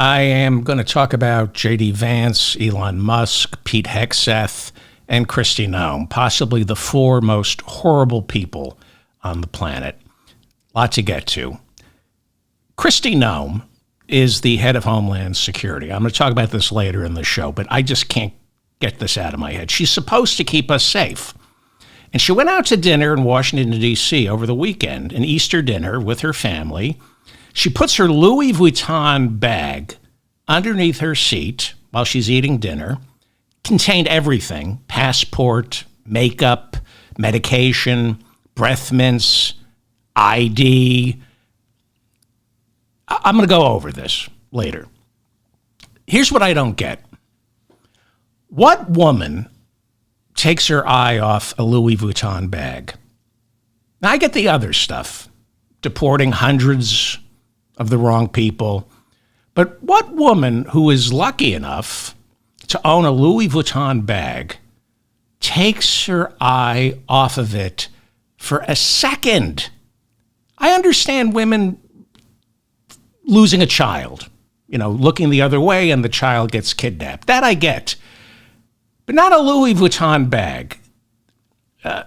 I am going to talk about J.D. Vance, Elon Musk, Pete Hegseth, and Kristi Noem, possibly the four most horrible people on the planet. Lot to get to. Kristi Noem is the head of Homeland Security. I'm going to talk about this later in the show, but I just can't get this out of my head. She's supposed to keep us safe. And she went out to dinner in Washington, D.C. over the weekend, an Easter dinner with her family. She puts her Louis Vuitton bag underneath her seat while she's eating dinner. Contained everything: passport, makeup, medication, breath mints, ID. I'm going to go over this later. Here's what I don't get. What woman takes her eye off a Louis Vuitton bag? Now, I get the other stuff, deporting hundreds of the wrong people. But what woman who is lucky enough to own a Louis Vuitton bag takes her eye off of it for a second? I understand women losing a child, looking the other way and the child gets kidnapped. That I get. But not a Louis Vuitton bag.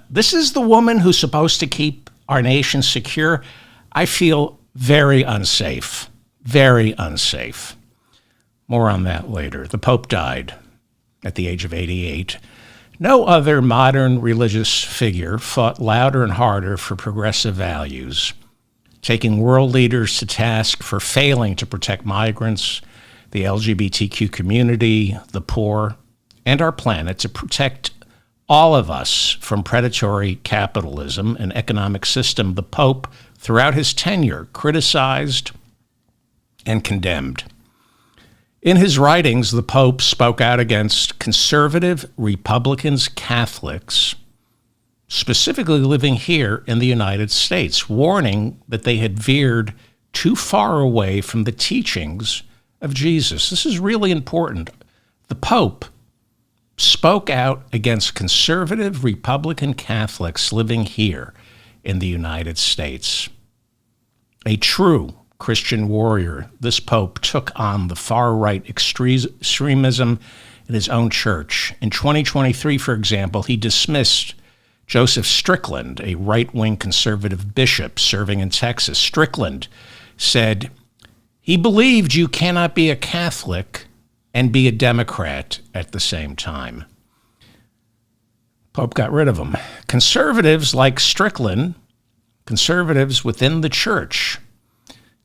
This is the woman who's supposed to keep our nation secure. I feel very unsafe. Very unsafe. More on that later. The Pope died at the age of 88. No other modern religious figure fought louder and harder for progressive values, taking world leaders to task for failing to protect migrants, the LGBTQ community, the poor, and our planet, to protect all of us from predatory capitalism and economic system. The Pope, throughout his tenure, criticized and condemned. In his writings, the Pope spoke out against conservative Republicans, Catholics, specifically living here in the United States, warning that they had veered too far away from the teachings of Jesus. This is really important. The Pope spoke out against conservative Republican Catholics living here in the United States. A true Christian warrior, this Pope took on the far-right extremism in his own church. In 2023, for example, he dismissed Joseph Strickland, a right-wing conservative bishop serving in Texas. Strickland said he believed you cannot be a Catholic and be a Democrat at the same time. Pope got rid of him. Conservatives like Strickland, conservatives within the church,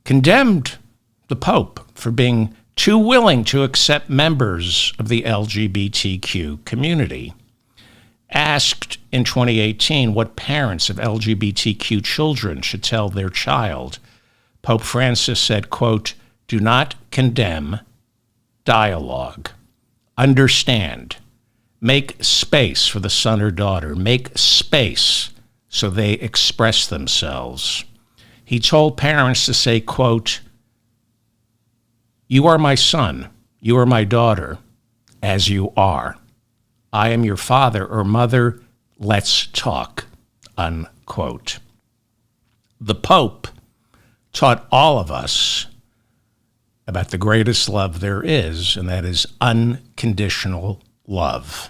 condemned the Pope for being too willing to accept members of the LGBTQ community. Asked in 2018 what parents of LGBTQ children should tell their child, Pope Francis said, quote, "Do not condemn, dialogue. Understand. Make space for the son or daughter. Make space so they express themselves." He told parents to say, quote, "You are my son. You are my daughter, as you are. I am your father or mother. Let's talk," unquote. The Pope taught all of us about the greatest love there is, and that is unconditional love.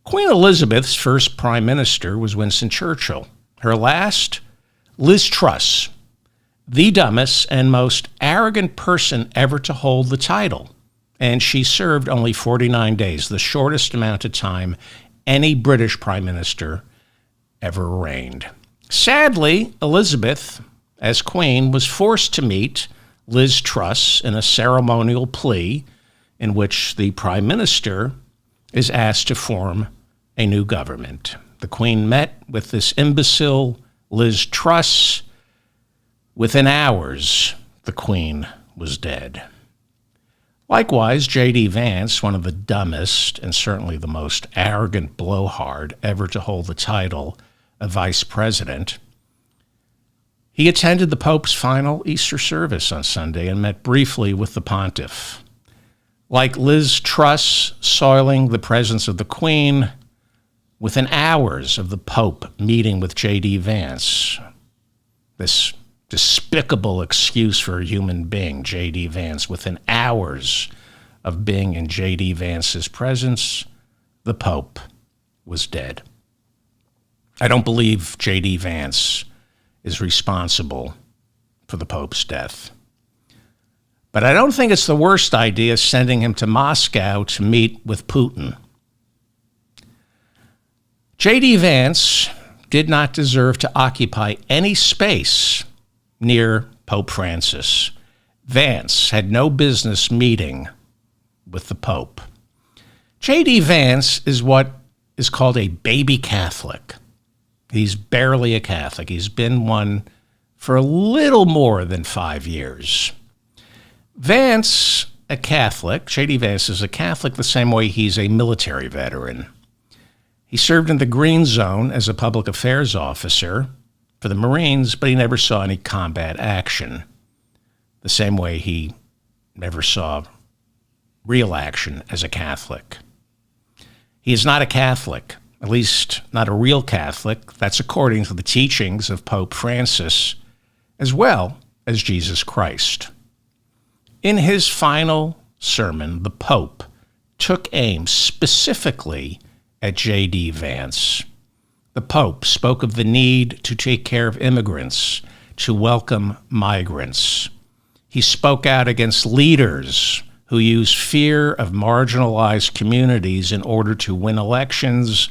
Queen Elizabeth's first prime minister was Winston Churchill. Her last, Liz Truss, the dumbest and most arrogant person ever to hold the title. And she served only 49 days, the shortest amount of time any British prime minister ever reigned. Sadly, Elizabeth, as queen, was forced to meet Liz Truss in a ceremonial plea in which the prime minister is asked to form a new government. The queen met with this imbecile Liz Truss. Within hours, the queen was dead. Likewise, J.D. Vance, one of the dumbest and certainly the most arrogant blowhard ever to hold the title of vice president, he attended the Pope's final Easter service on Sunday and met briefly with the pontiff. Like Liz Truss soiling the presence of the Queen, within hours of the Pope meeting with J.D. Vance, this despicable excuse for a human being, J.D. Vance. Within hours of being in J.D. Vance's presence, the Pope was dead. I don't believe J.D. Vance is responsible for the Pope's death. But I don't think it's the worst idea sending him to Moscow to meet with Putin. J.D. Vance did not deserve to occupy any space near Pope Francis. Vance had no business meeting with the Pope. J.D. Vance is what is called a baby Catholic. He's barely a Catholic. He's been one for a little more than 5 years. Vance, a Catholic, J.D. Vance is a Catholic the same way he's a military veteran. He served in the Green Zone as a public affairs officer for the Marines, but he never saw any combat action, the same way he never saw real action as a Catholic. He is not a Catholic, at least not a real Catholic. That's according to the teachings of Pope Francis, as well as Jesus Christ. In his final sermon, the Pope took aim specifically at J.D. Vance. The Pope spoke of the need to take care of immigrants, to welcome migrants. He spoke out against leaders who use fear of marginalized communities in order to win elections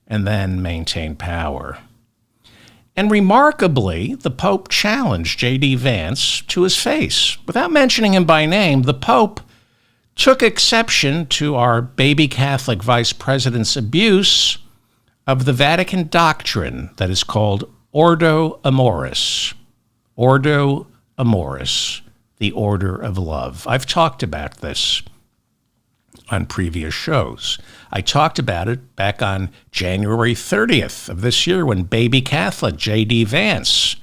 and then maintain power. And remarkably, the Pope challenged J.D. Vance to his face. Without mentioning him by name, the Pope took exception to our baby Catholic vice president's abuse of the Vatican doctrine that is called Ordo Amoris. Ordo Amoris, the order of love. I've talked about this on previous shows. I talked about it back on January 30th of this year when baby Catholic J.D. Vance,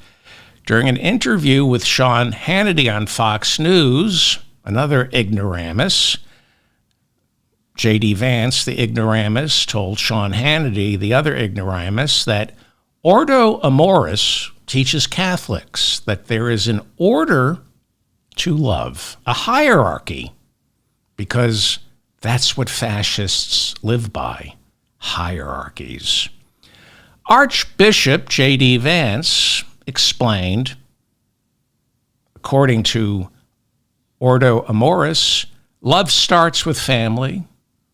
during an interview with Sean Hannity on Fox News, another ignoramus, J.D. Vance, the ignoramus, told Sean Hannity, the other ignoramus, that Ordo Amoris teaches Catholics that there is an order to love, a hierarchy, because that's what fascists live by, hierarchies. Archbishop J.D. Vance explained, according to Ordo Amoris, love starts with family,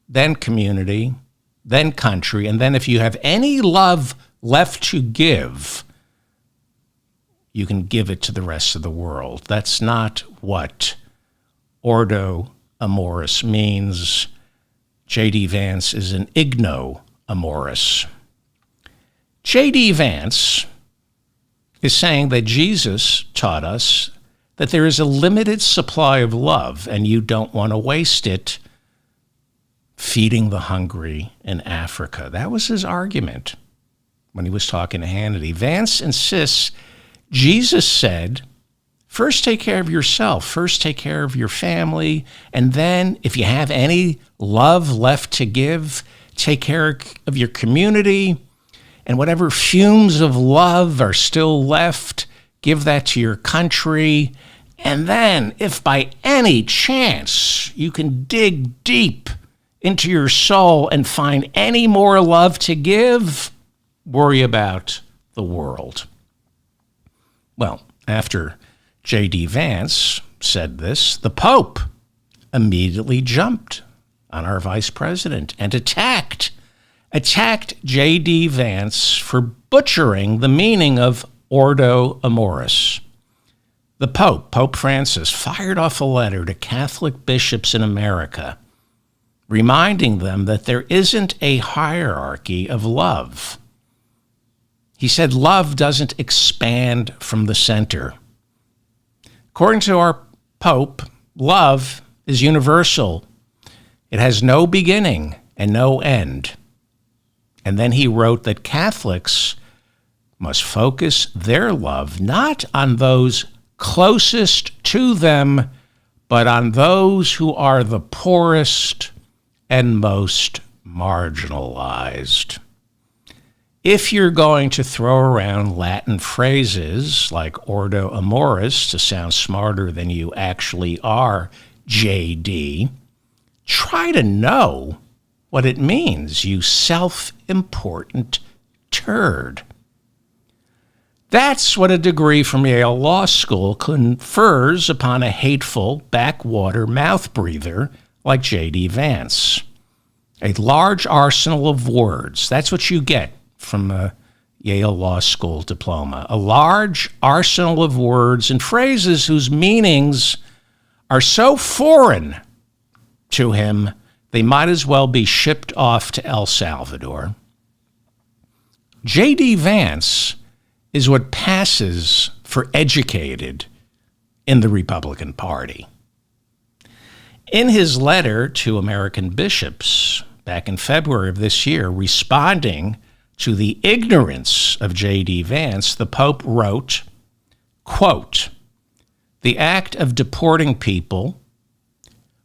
then community, then country, and then if you have any love left to give, you can give it to the rest of the world. That's not what Ordo Amoris means. J.D. Vance is an igno-amoris. J.D. Vance is saying that Jesus taught us that there is a limited supply of love and you don't want to waste it feeding the hungry in Africa. That was his argument when he was talking to Hannity. Vance insists Jesus said, first take care of yourself, first take care of your family, and then if you have any love left to give, take care of your community, and whatever fumes of love are still left, give that to your country. And then, if by any chance you can dig deep into your soul and find any more love to give, worry about the world. Well, after J.D. Vance said this, the Pope immediately jumped on our vice president and attacked J.D. Vance for butchering the meaning of Ordo Amoris. The Pope, Pope Francis, fired off a letter to Catholic bishops in America, reminding them that there isn't a hierarchy of love. He said love doesn't expand from the center. According to our Pope, love is universal. It has no beginning and no end. And then he wrote that Catholics must focus their love not on those closest to them, but on those who are the poorest and most marginalized. If you're going to throw around Latin phrases like Ordo Amoris to sound smarter than you actually are, JD, try to know what it means, you self-important turd. That's what a degree from Yale Law School confers upon a hateful backwater mouth breather like J.D. Vance. A large arsenal of words. That's what you get from a Yale Law School diploma. A large arsenal of words and phrases whose meanings are so foreign to him, they might as well be shipped off to El Salvador. J.D. Vance is what passes for educated in the Republican Party. In his letter to American bishops back in February of this year, responding to the ignorance of J.D. Vance, the Pope wrote, quote, "The act of deporting people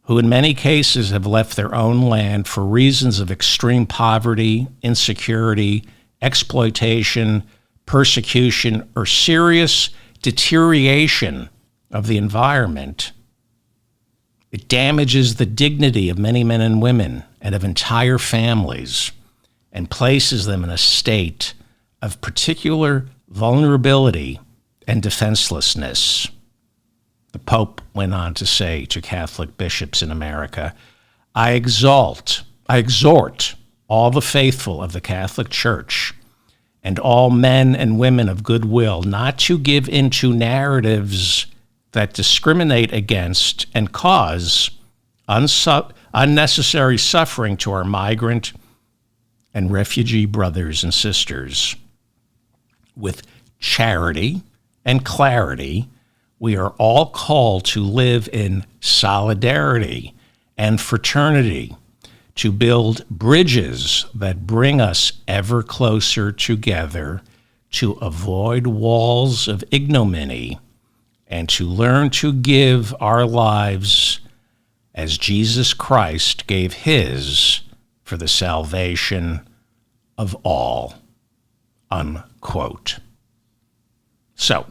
who in many cases have left their own land for reasons of extreme poverty, insecurity, exploitation, persecution, or serious deterioration of the environment. It damages the dignity of many men and women and of entire families and places them in a state of particular vulnerability and defenselessness." The Pope went on to say to Catholic bishops in America, I exhort all the faithful of the Catholic Church and all men and women of goodwill not to give into narratives that discriminate against and cause unnecessary suffering to our migrant and refugee brothers and sisters. With charity and clarity, we are all called to live in solidarity and fraternity, to build bridges that bring us ever closer together, to avoid walls of ignominy, and to learn to give our lives as Jesus Christ gave his for the salvation of all, unquote. So,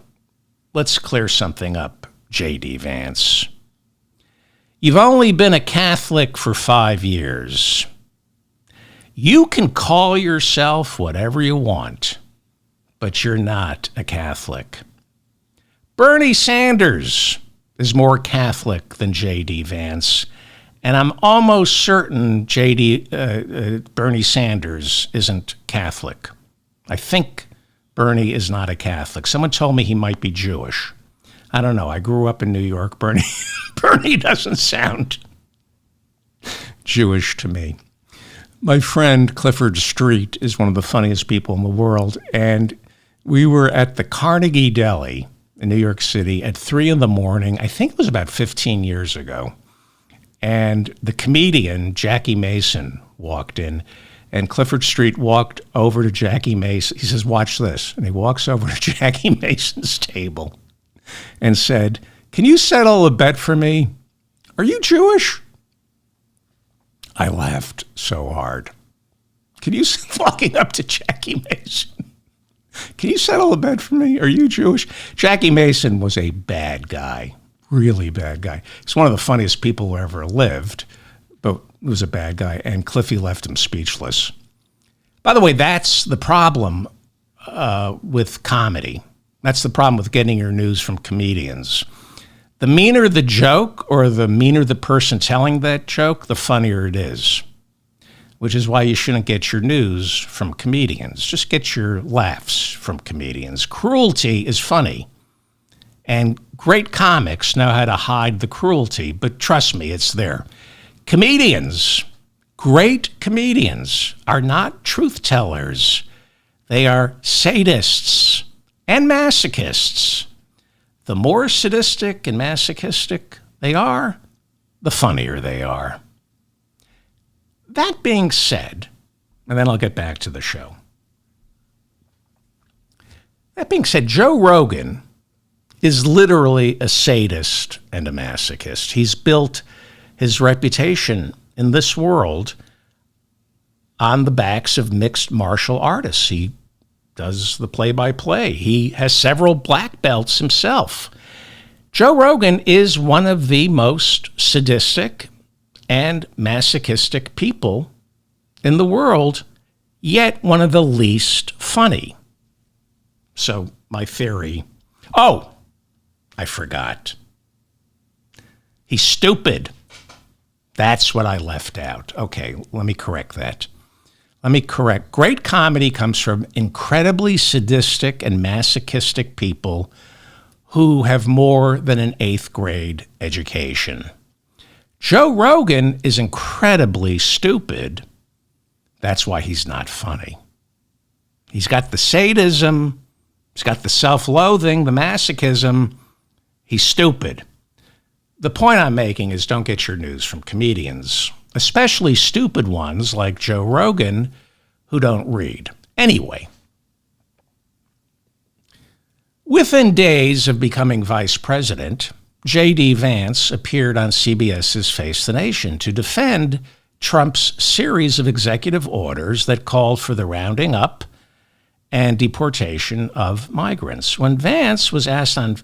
let's clear something up, J.D. Vance. You've only been a Catholic for 5 years. You can call yourself whatever you want, but you're not a Catholic. Bernie Sanders is more Catholic than J.D. Vance, and I'm almost certain Bernie Sanders isn't Catholic. I think Bernie is not a Catholic. Someone told me he might be Jewish. I don't know. I grew up in New York. Bernie doesn't sound Jewish to me. My friend Clifford Street is one of the funniest people in the world, and we were at the Carnegie Deli in New York City at 3 a.m. I think it was about 15 years ago. And the comedian Jackie Mason walked in, and Clifford Street walked over to Jackie Mason. He says, watch this. And he walks over to Jackie Mason's table and said, can you settle a bet for me? Are you Jewish? I laughed so hard. Walking up to Jackie Mason. Can you settle a bet for me? Are you Jewish? Jackie Mason was a bad guy, really bad guy. He's one of the funniest people who ever lived, but he was a bad guy, and Cliffy left him speechless. By the way, that's the problem with comedy. That's the problem with getting your news from comedians. The meaner the joke or the meaner the person telling that joke, the funnier it is, which is why you shouldn't get your news from comedians. Just get your laughs from comedians. Cruelty is funny, and great comics know how to hide the cruelty, but trust me, it's there. Comedians, great comedians, are not truth tellers. They are sadists and masochists. The more sadistic and masochistic they are, the funnier they are. That being said, and then I'll get back to the show. That being said, Joe Rogan is literally a sadist and a masochist. He's built his reputation in this world on the backs of mixed martial artists. He does the play-by-play. He has several black belts himself. Joe Rogan is one of the most sadistic and masochistic people in the world, yet one of the least funny. So my theory, I forgot. He's stupid. That's what I left out. Okay, let me correct that. Great comedy comes from incredibly sadistic and masochistic people who have more than an 8th grade education. Joe Rogan is incredibly stupid. That's why he's not funny. He's got the sadism, he's got the self-loathing, the masochism. He's stupid. The point I'm making is don't get your news from comedians, especially stupid ones like Joe Rogan, who don't read. Anyway, within days of becoming vice president, J.D. Vance appeared on CBS's Face the Nation to defend Trump's series of executive orders that called for the rounding up and deportation of migrants. When Vance was asked on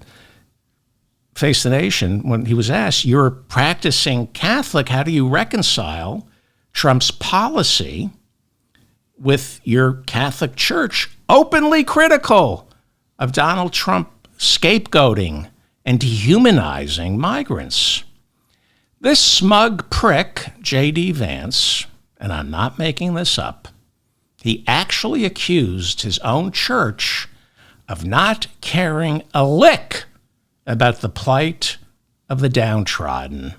Face the Nation, when he was asked, you're a practicing Catholic, how do you reconcile Trump's policy with your Catholic Church openly critical of Donald Trump scapegoating and dehumanizing migrants? This smug prick, J.D. Vance, and I'm not making this up, he actually accused his own church of not caring a lick about the plight of the downtrodden.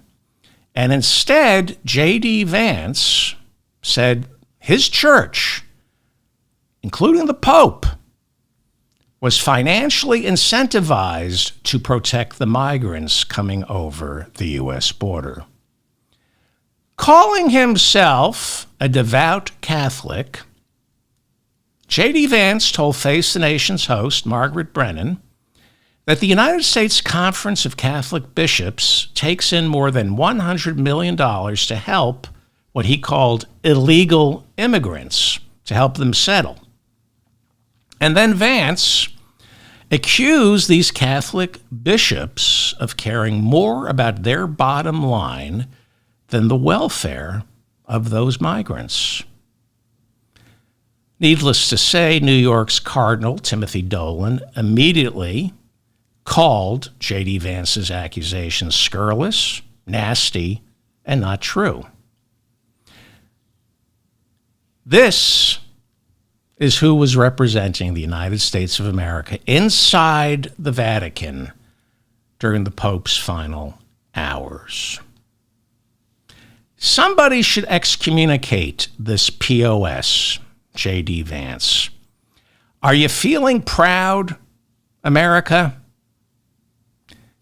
And instead, J.D. Vance said his church, including the Pope, was financially incentivized to protect the migrants coming over the U.S. border. Calling himself a devout Catholic, J.D. Vance told Face the Nation's host, Margaret Brennan, that the United States Conference of Catholic Bishops takes in more than $100 million to help what he called illegal immigrants, to help them settle. And then Vance accused these Catholic bishops of caring more about their bottom line than the welfare of those migrants. Needless to say, New York's Cardinal Timothy Dolan immediately called J.D. Vance's accusations scurrilous, nasty, and not true. This is who was representing the United States of America inside the Vatican during the Pope's final hours. Somebody should excommunicate this POS, J.D. Vance. Are you feeling proud, America?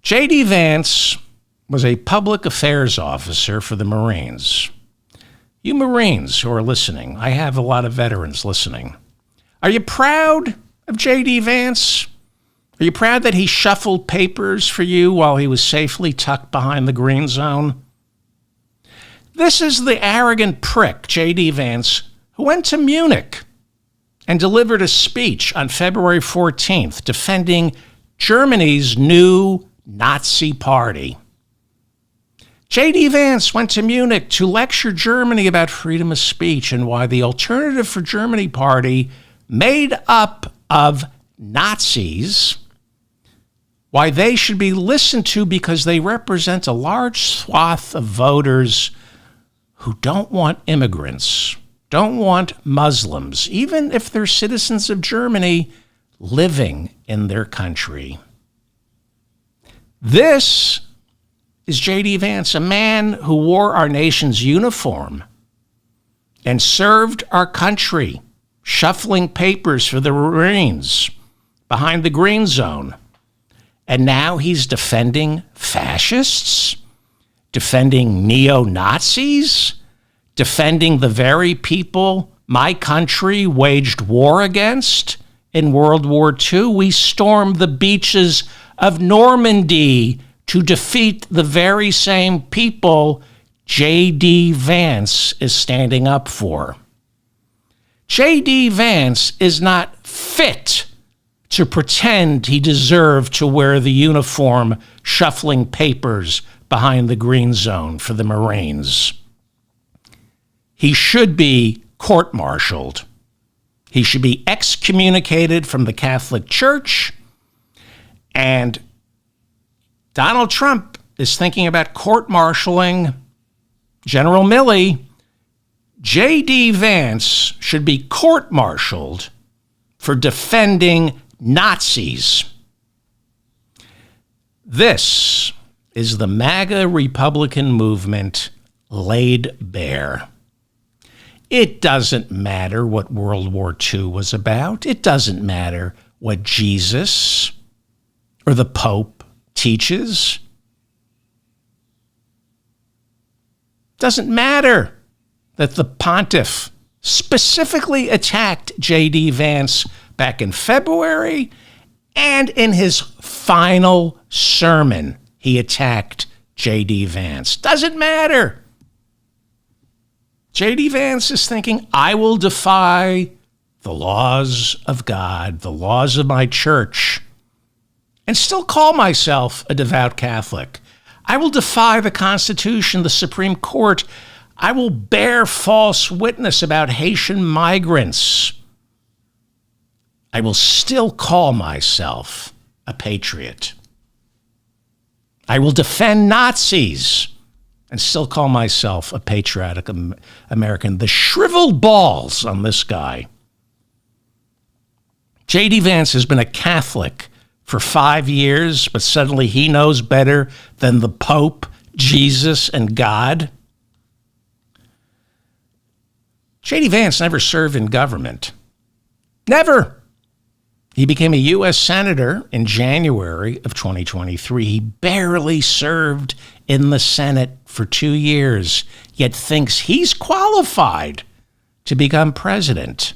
J.D. Vance was a public affairs officer for the Marines. You Marines who are listening, I have a lot of veterans listening. Are you proud of J.D. Vance? Are you proud that he shuffled papers for you while he was safely tucked behind the green zone? This is the arrogant prick, J.D. Vance, who went to Munich and delivered a speech on February 14th defending Germany's new Nazi party. J.D. Vance went to Munich to lecture Germany about freedom of speech and why the Alternative for Germany party, made up of Nazis, why they should be listened to because they represent a large swath of voters who don't want immigrants, don't want Muslims, even if they're citizens of Germany living in their country. This is J.D. Vance, a man who wore our nation's uniform and served our country, shuffling papers for the Marines behind the green zone. And now he's defending fascists, defending neo-Nazis, defending the very people my country waged war against in World War II. We stormed the beaches of Normandy to defeat the very same people J.D. Vance is standing up for. J.D. Vance is not fit to pretend he deserved to wear the uniform shuffling papers behind the green zone for the Marines. He should be court-martialed. He should be excommunicated from the Catholic Church. And Donald Trump is thinking about court-martialing General Milley. J.D. Vance should be court-martialed for defending Nazis. This is the MAGA Republican movement laid bare. It doesn't matter what World War II was about. It doesn't matter what Jesus or the Pope teaches. It doesn't matter that the pontiff specifically attacked J.D. Vance back in February, and in his final sermon, he attacked J.D. Vance. Doesn't matter. J.D. Vance is thinking, I will defy the laws of God, the laws of my church, and still call myself a devout Catholic. I will defy the Constitution, the Supreme Court. I will bear false witness about Haitian migrants. I will still call myself a patriot. I will defend Nazis and still call myself a patriotic American. The shriveled balls on this guy. J.D. Vance has been a Catholic for 5 years, but suddenly he knows better than the Pope, Jesus, and God. J.D. Vance never served in government. Never. He became a U.S. Senator in January of 2023. He barely served in the Senate for 2 years, yet thinks he's qualified to become president.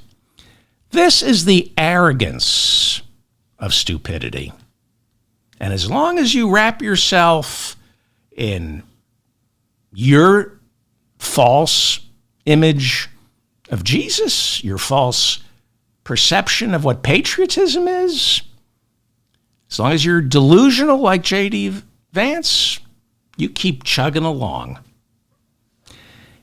This is the arrogance of stupidity. And as long as you wrap yourself in your false image of Jesus, your false perception of what patriotism is, as long as you're delusional like J.D. Vance, you keep chugging along.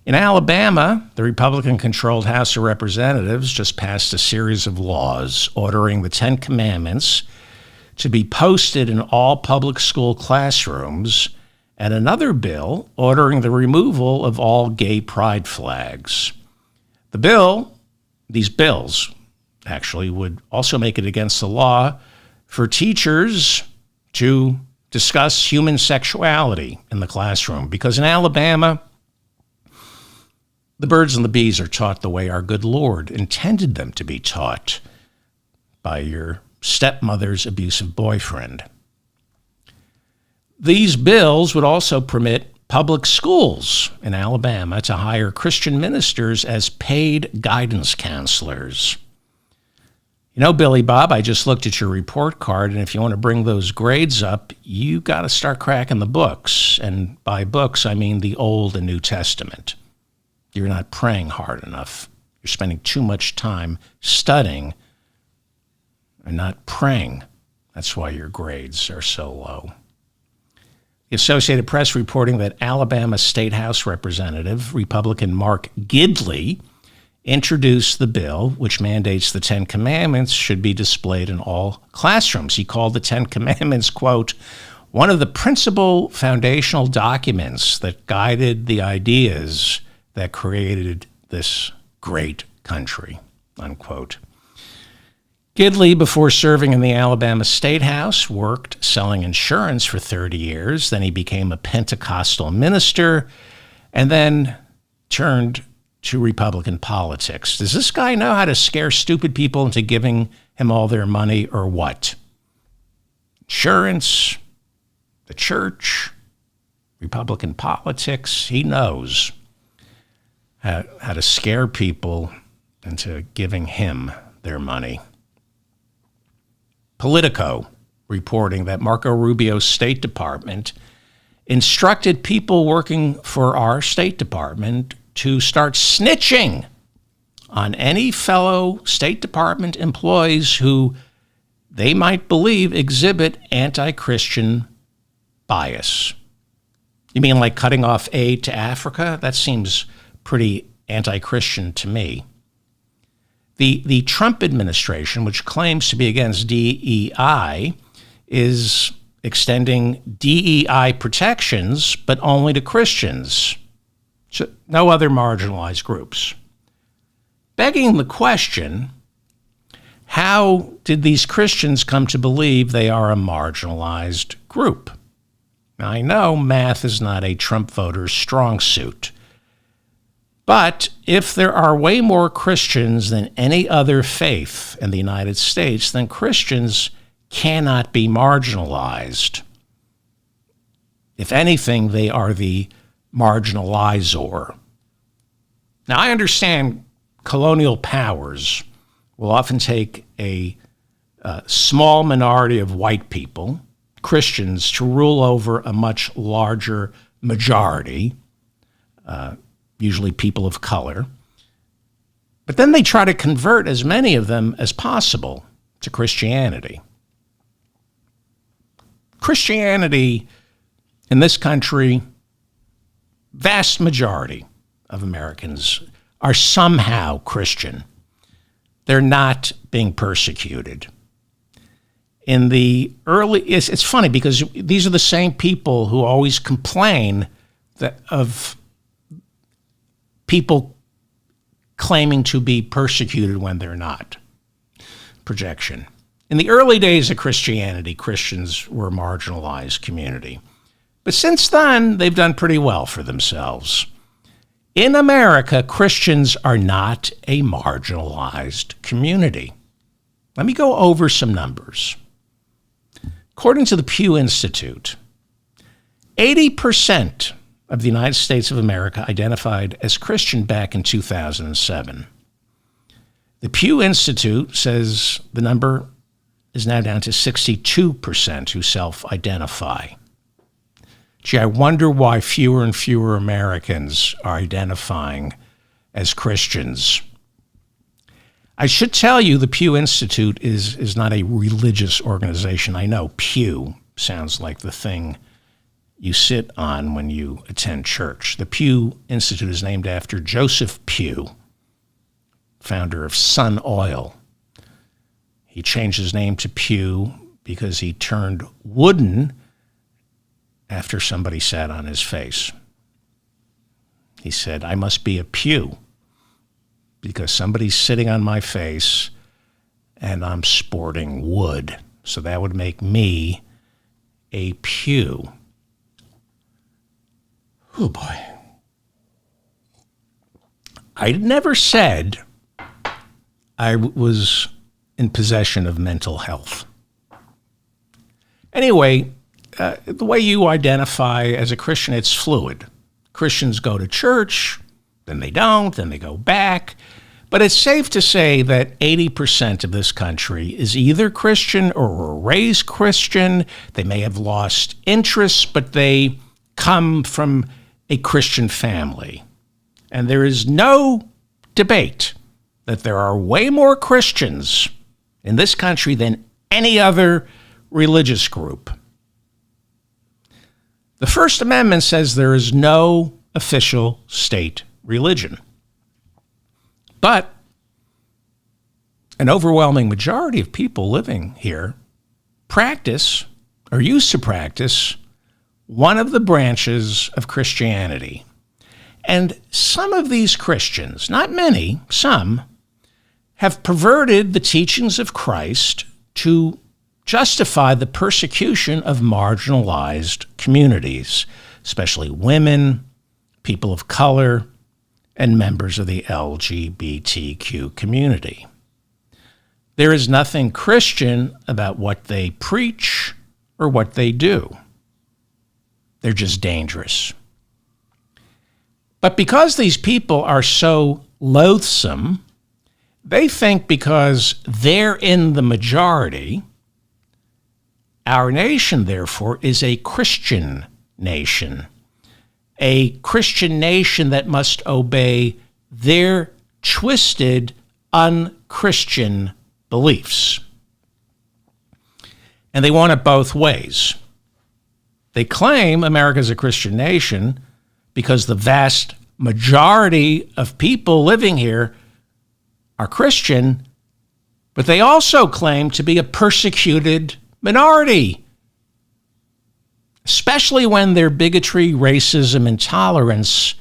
In Alabama, the Republican-controlled House of Representatives just passed a series of laws ordering the Ten Commandments to be posted in all public school classrooms, and another bill ordering the removal of all gay pride flags. These bills actually would also make it against the law for teachers to discuss human sexuality in the classroom, because in Alabama, the birds and the bees are taught the way our good Lord intended them to be taught by your stepmother's abusive boyfriend. These bills would also permit public schools in Alabama to hire Christian ministers as paid guidance counselors. You know, Billy Bob, I just looked at your report card, and if you want to bring those grades up, you got to start cracking the books. And by books, I mean the Old and New Testament. You're not praying hard enough. You're spending too much time studying and not praying. That's why your grades are so low. The Associated Press reporting that Alabama State House Representative, Republican Mark Gidley, introduced the bill which mandates the Ten Commandments should be displayed in all classrooms. He called the Ten Commandments, quote, one of the principal foundational documents that guided the ideas that created this great country, unquote. Gidley, before serving in the Alabama State House, worked selling insurance for 30 years. Then he became a Pentecostal minister and then turned to Republican politics. Does this guy know how to scare stupid people into giving him all their money or what? Insurance, the church, Republican politics, he knows how to scare people into giving him their money. Politico reporting that Marco Rubio's State Department instructed people working for our State Department to start snitching on any fellow State Department employees who they might believe exhibit anti-Christian bias. You mean like cutting off aid to Africa? That seems pretty anti-Christian to me. The Trump administration, which claims to be against DEI, is extending DEI protections, but only to Christians, so no other marginalized groups. Begging the question, how did these Christians come to believe they are a marginalized group? Now, I know math is not a Trump voter's strong suit, but if there are way more Christians than any other faith in the United States, then Christians cannot be marginalized. If anything, they are the marginalizer. Now, I understand colonial powers will often take a small minority of white people, Christians, to rule over a much larger majority, usually people of color. But then they try to convert as many of them as possible to Christianity. Christianity in this country, vast majority of Americans are somehow Christian. They're not being persecuted. In the early, it's funny because these are the same people who always complain of people claiming to be persecuted when they're not. Projection. In the early days of Christianity, Christians were a marginalized community. But since then, they've done pretty well for themselves. In America, Christians are not a marginalized community. Let me go over some numbers. According to the Pew Institute, 80% of the United States of America identified as Christian back in 2007. The Pew Institute says the number is now down to 62% who self-identify. Gee, I wonder why fewer and fewer Americans are identifying as Christians. I should tell you the Pew Institute is not a religious organization. I know Pew sounds like the thing you sit on when you attend church. The Pew Institute is named after Joseph Pew, founder of Sun Oil. He changed his name to Pew because he turned wooden after somebody sat on his face. He said, I must be a pew because somebody's sitting on my face and I'm sporting wood. So that would make me a pew. Oh boy. I never said I was in possession of mental health. Anyway, the way you identify as a Christian, it's fluid. Christians go to church, then they don't, then they go back. But it's safe to say that 80% of this country is either Christian or were raised Christian. They may have lost interest, but they come from a Christian family. And there is no debate that there are way more Christians in this country than any other religious group. The First Amendment says there is no official state religion. But an overwhelming majority of people living here practice or used to practice one of the branches of Christianity. And some of these Christians, not many, some, have perverted the teachings of Christ to justify the persecution of marginalized communities, especially women, people of color, and members of the LGBTQ community. There is nothing Christian about what they preach or what they do. They're just dangerous. But because these people are so loathsome, they think because they're in the majority, our nation, therefore, is a Christian nation. A Christian nation that must obey their twisted, unchristian beliefs. And they want it both ways. They claim America's a Christian nation because the vast majority of people living here are Christian, but they also claim to be a persecuted minority, especially when their bigotry, racism, intolerance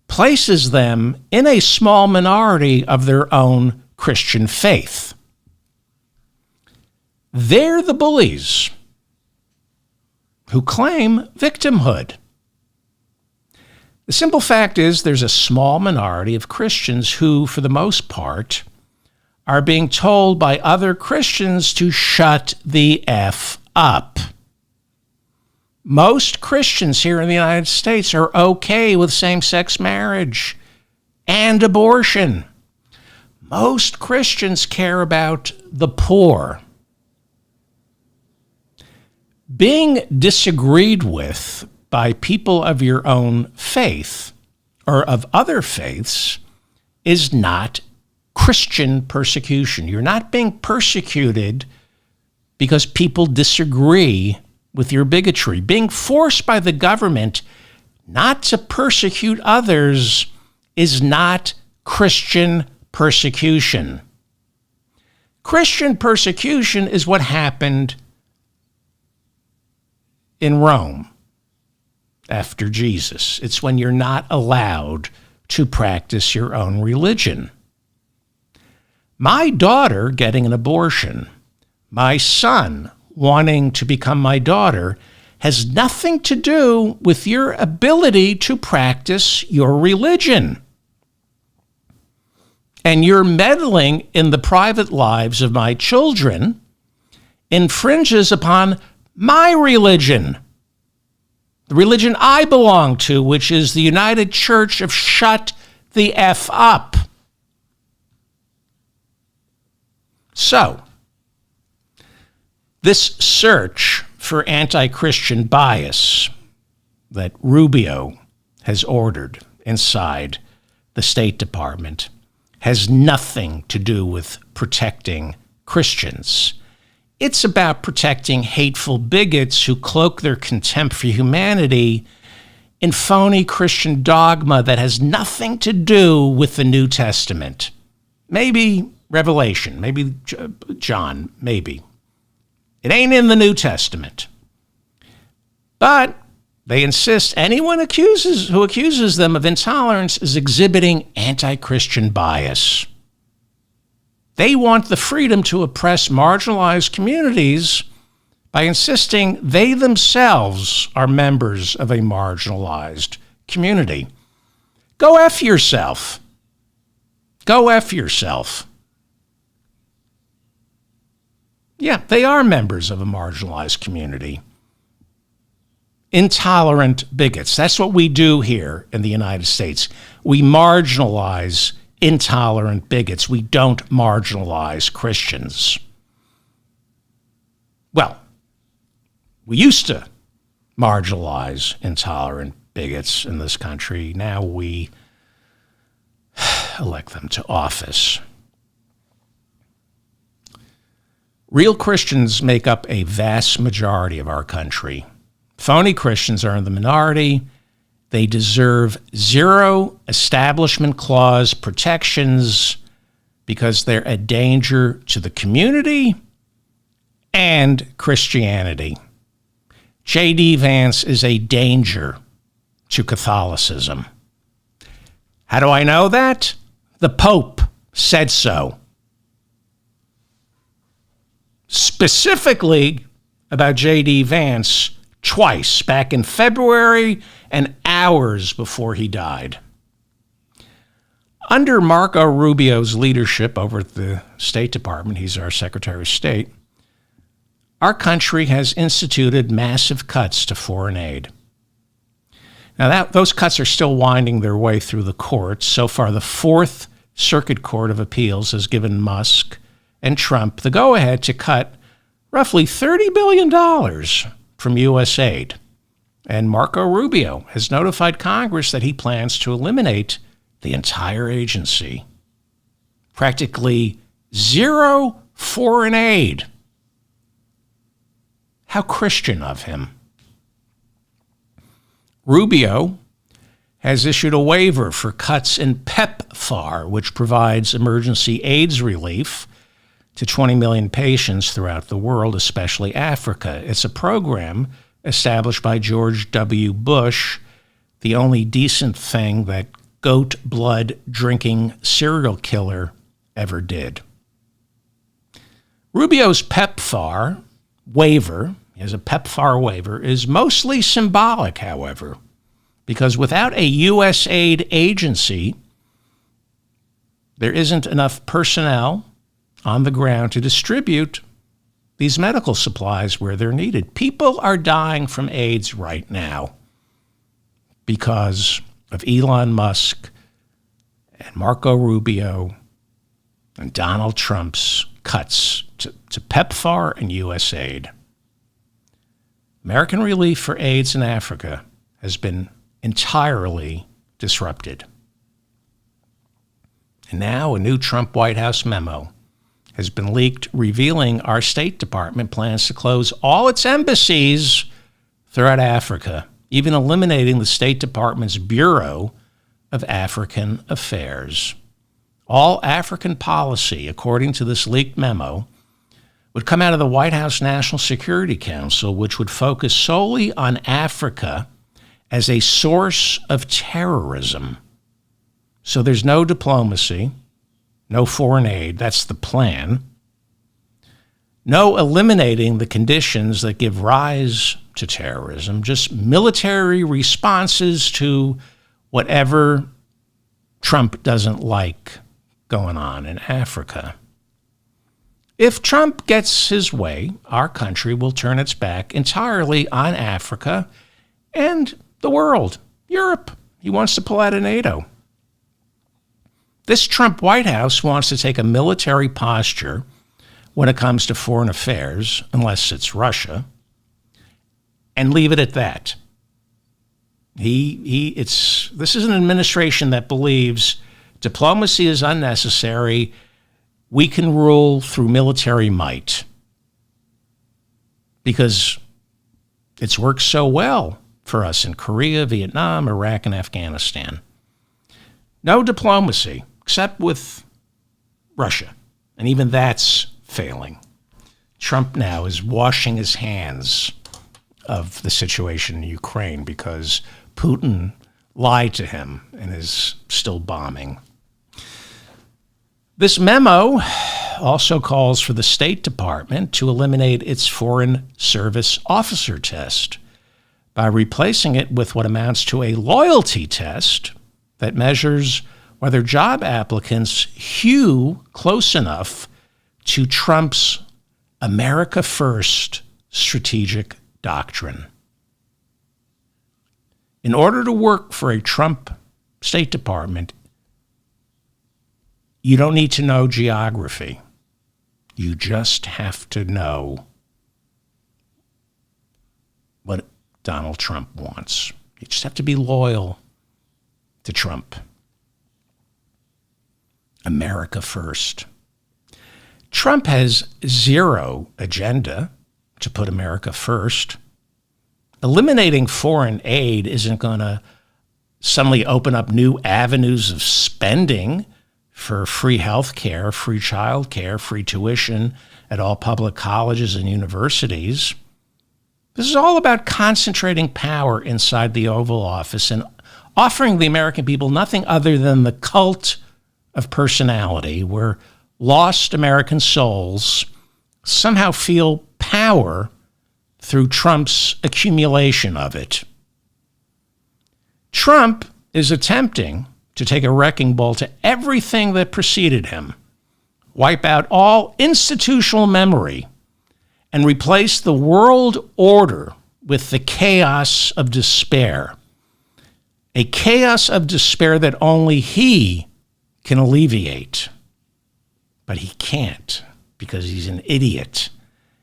places them in a small minority of their own Christian faith. They're the bullies who claim victimhood. The simple fact is there's a small minority of Christians who, for the most part, are being told by other Christians to shut the F up. Most Christians here in the United States are okay with same-sex marriage and abortion. Most Christians care about the poor. Being disagreed with by people of your own faith or of other faiths is not Christian persecution. You're not being persecuted because people disagree with your bigotry. Being forced by the government not to persecute others is not Christian persecution. Christian persecution is what happened in Rome after Jesus. It's when you're not allowed to practice your own religion. My daughter getting an abortion, my son wanting to become my daughter, has nothing to do with your ability to practice your religion. And your meddling in the private lives of my children infringes upon my religion, the religion I belong to, which is the United Church of Shut the F Up. So, this search for anti-Christian bias that Rubio has ordered inside the State Department has nothing to do with protecting Christians. It's about protecting hateful bigots who cloak their contempt for humanity in phony Christian dogma that has nothing to do with the New Testament. Maybe Revelation, maybe John, maybe. It ain't in the New Testament. But they insist anyone who accuses them of intolerance is exhibiting anti-Christian bias. They want the freedom to oppress marginalized communities by insisting they themselves are members of a marginalized community. Go F yourself. Go F yourself. Yeah, they are members of a marginalized community. Intolerant bigots. That's what we do here in the United States. We marginalize intolerant bigots. We don't marginalize Christians. Well, we used to marginalize intolerant bigots in this country. Now we elect them to office. Real Christians make up a vast majority of our country. Phony Christians are in the minority. They deserve zero Establishment Clause protections because they're a danger to the community and Christianity. J.D. Vance is a danger to Catholicism. How do I know that? The Pope said so. Specifically about J.D. Vance twice, back in February and hours before he died. Under Marco Rubio's leadership over at the State Department, he's our Secretary of State, our country has instituted massive cuts to foreign aid. Now, those cuts are still winding their way through the courts. So far, the Fourth Circuit Court of Appeals has given Musk and Trump the go-ahead to cut roughly $30 billion from U.S. aid. And Marco Rubio has notified Congress that he plans to eliminate the entire agency. practically zero foreign aid. How Christian of him. Rubio has issued a waiver for cuts in PEPFAR, which provides emergency AIDS relief to 20 million patients throughout the world, especially Africa. It's a program established by George W. Bush, the only decent thing that goat blood drinking serial killer ever did. Rubio's PEPFAR waiver, he has a PEPFAR waiver, is mostly symbolic, however, because without a U.S. aid agency, there isn't enough personnel on the ground to distribute these medical supplies where they're needed. People are dying from AIDS right now because of Elon Musk and Marco Rubio and Donald Trump's cuts to PEPFAR and USAID. American relief for AIDS in Africa has been entirely disrupted. And now a new Trump White House memo has been leaked revealing our State Department plans to close all its embassies throughout Africa, even eliminating the State Department's Bureau of African Affairs. All African policy, according to this leaked memo, would come out of the White House National Security Council, which would focus solely on Africa as a source of terrorism. So there's no diplomacy, no foreign aid, that's the plan. No eliminating the conditions that give rise to terrorism, just military responses to whatever Trump doesn't like going on in Africa. If Trump gets his way, our country will turn its back entirely on Africa and the world, Europe. He wants to pull out of NATO. This Trump White House wants to take a military posture when it comes to foreign affairs, unless it's Russia, and leave it at that. This is an administration that believes diplomacy is unnecessary. We can rule through military might because it's worked so well for us in Korea, Vietnam, Iraq, and Afghanistan. No diplomacy, except with Russia. And even that's failing. Trump now is washing his hands of the situation in Ukraine because Putin lied to him and is still bombing. This memo also calls for the State Department to eliminate its Foreign Service Officer test by replacing it with what amounts to a loyalty test that measures whether job applicants hew close enough to Trump's America First strategic doctrine. In order to work for a Trump State Department, you don't need to know geography. You just have to know what Donald Trump wants. You just have to be loyal to Trump. America first. Trump has zero agenda to put America first. Eliminating foreign aid isn't going to suddenly open up new avenues of spending for free health care, free child care, free tuition at all public colleges and universities. This is all about concentrating power inside the Oval Office and offering the American people nothing other than the cult of personality, where lost American souls somehow feel power through Trump's accumulation of it. Trump is attempting to take a wrecking ball to everything that preceded him, wipe out all institutional memory, and replace the world order with the chaos of despair. A chaos of despair that only he can alleviate. But he can't because he's an idiot.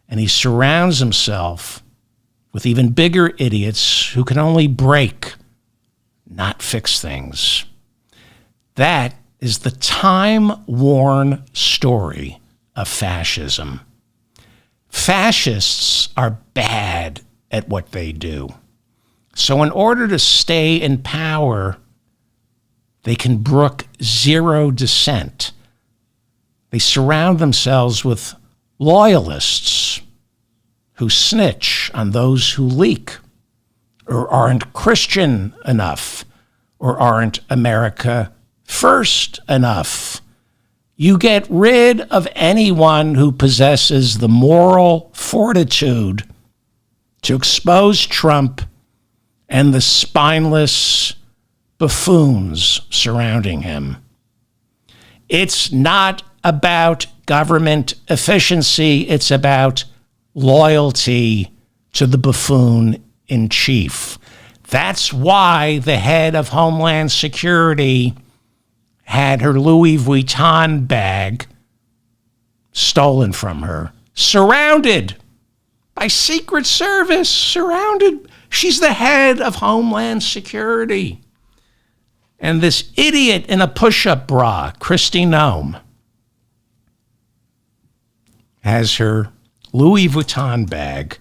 And he surrounds himself with even bigger idiots who can only break, not fix things. That is the time-worn story of fascism. Fascists are bad at what they do. So in order to stay in power, they can brook zero dissent. They surround themselves with loyalists who snitch on those who leak or aren't Christian enough or aren't America first enough. You get rid of anyone who possesses the moral fortitude to expose Trump and the spineless buffoons surrounding him. It's not about government efficiency. It's about loyalty to the buffoon in chief. That's why the head of Homeland Security had her Louis Vuitton bag stolen from her, surrounded by Secret Service, surrounded. She's the head of Homeland Security. And this idiot in a push-up bra, Kristi Noem, has her Louis Vuitton bag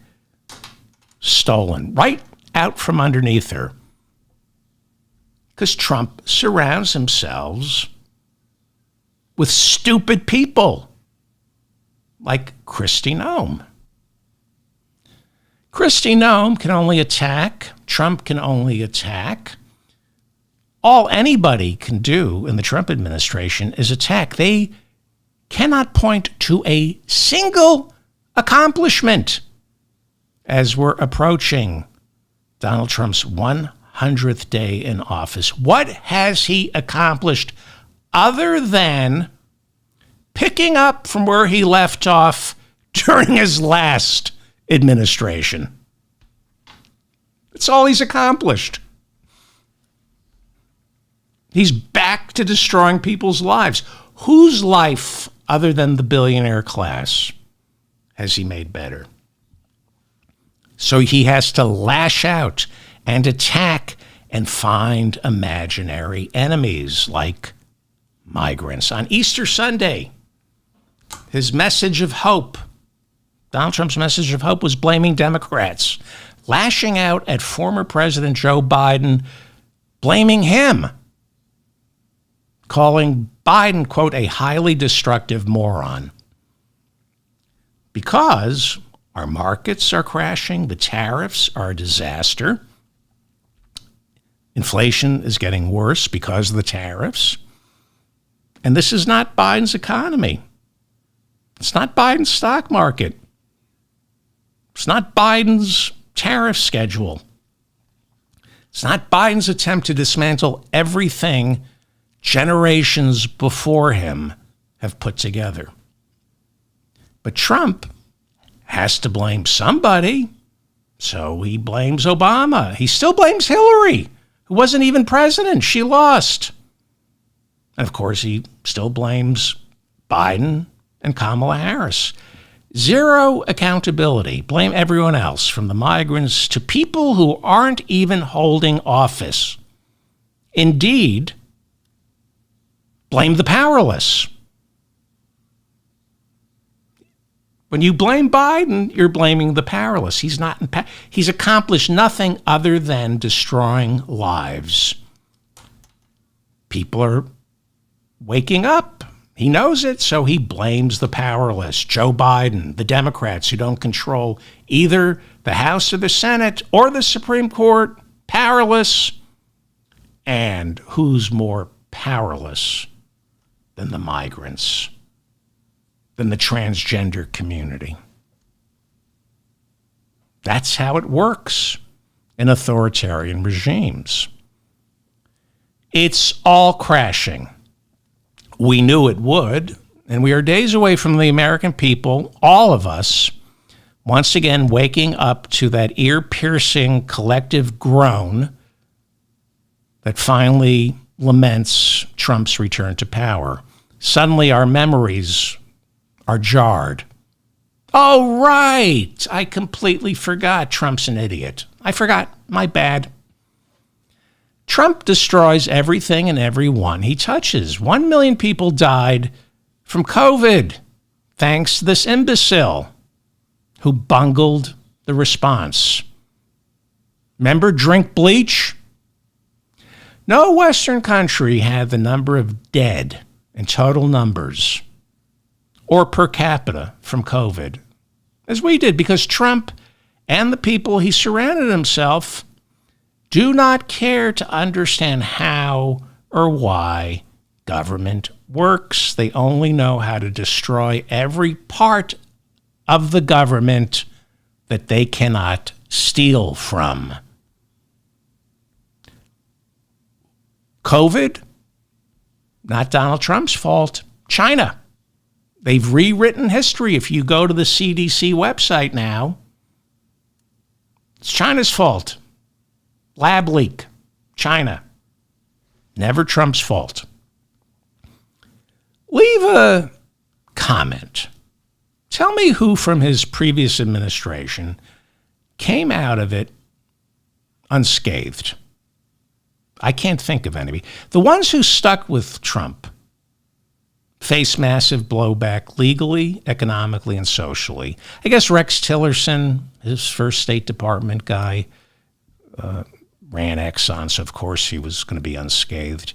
stolen right out from underneath her. Because Trump surrounds himself with stupid people like Kristi Noem. Kristi Noem can only attack. Trump can only attack. All anybody can do in the Trump administration is attack. They cannot point to a single accomplishment as we're approaching Donald Trump's 100th day in office. What has he accomplished other than picking up from where he left off during his last administration? That's all he's accomplished. He's back to destroying people's lives. Whose life, other than the billionaire class, has he made better? So he has to lash out and attack and find imaginary enemies like migrants. On Easter Sunday, his message of hope, Donald Trump's message of hope, was blaming Democrats, lashing out at former President Joe Biden, blaming him, calling Biden, quote, a highly destructive moron. Because our markets are crashing, the tariffs are a disaster, inflation is getting worse because of the tariffs, and this is not Biden's economy. It's not Biden's stock market. It's not Biden's tariff schedule. It's not Biden's attempt to dismantle everything generations before him have put together. But Trump has to blame somebody, so he blames Obama. He still blames Hillary, who wasn't even president. She lost. And of course, he still blames Biden and Kamala Harris. Zero accountability. Blame everyone else, from the migrants to people who aren't even holding office. Indeed, blame the powerless. When you blame Biden, you're blaming the powerless. He's accomplished nothing other than destroying lives. People are waking up. He knows it, so he blames the powerless. Joe Biden, the Democrats who don't control either the House or the Senate or the Supreme Court, powerless. And who's more powerless than the migrants, than the transgender community? That's how it works in authoritarian regimes. It's all crashing. We knew it would, and we are days away from the American people, all of us, once again waking up to that ear-piercing collective groan that finally laments Trump's return to power. Suddenly our memories are jarred. Oh, right. I completely forgot Trump's an idiot. I forgot. My bad. Trump destroys everything and everyone he touches. 1 million people died from COVID, thanks to this imbecile who bungled the response. Remember drink bleach? No Western country had the number of dead in total numbers or per capita from COVID as we did, because Trump and the people he surrounded himself do not care to understand how or why government works. They only know how to destroy every part of the government that they cannot steal from. COVID, not Donald Trump's fault. China. They've rewritten history. If you go to the CDC website now, it's China's fault. Lab leak. China. Never Trump's fault. Leave a comment. Tell me who from his previous administration came out of it unscathed. I can't think of any. The ones who stuck with Trump face massive blowback legally, economically, and socially. I guess Rex Tillerson, his first State Department guy, ran Exxon, so of course he was going to be unscathed.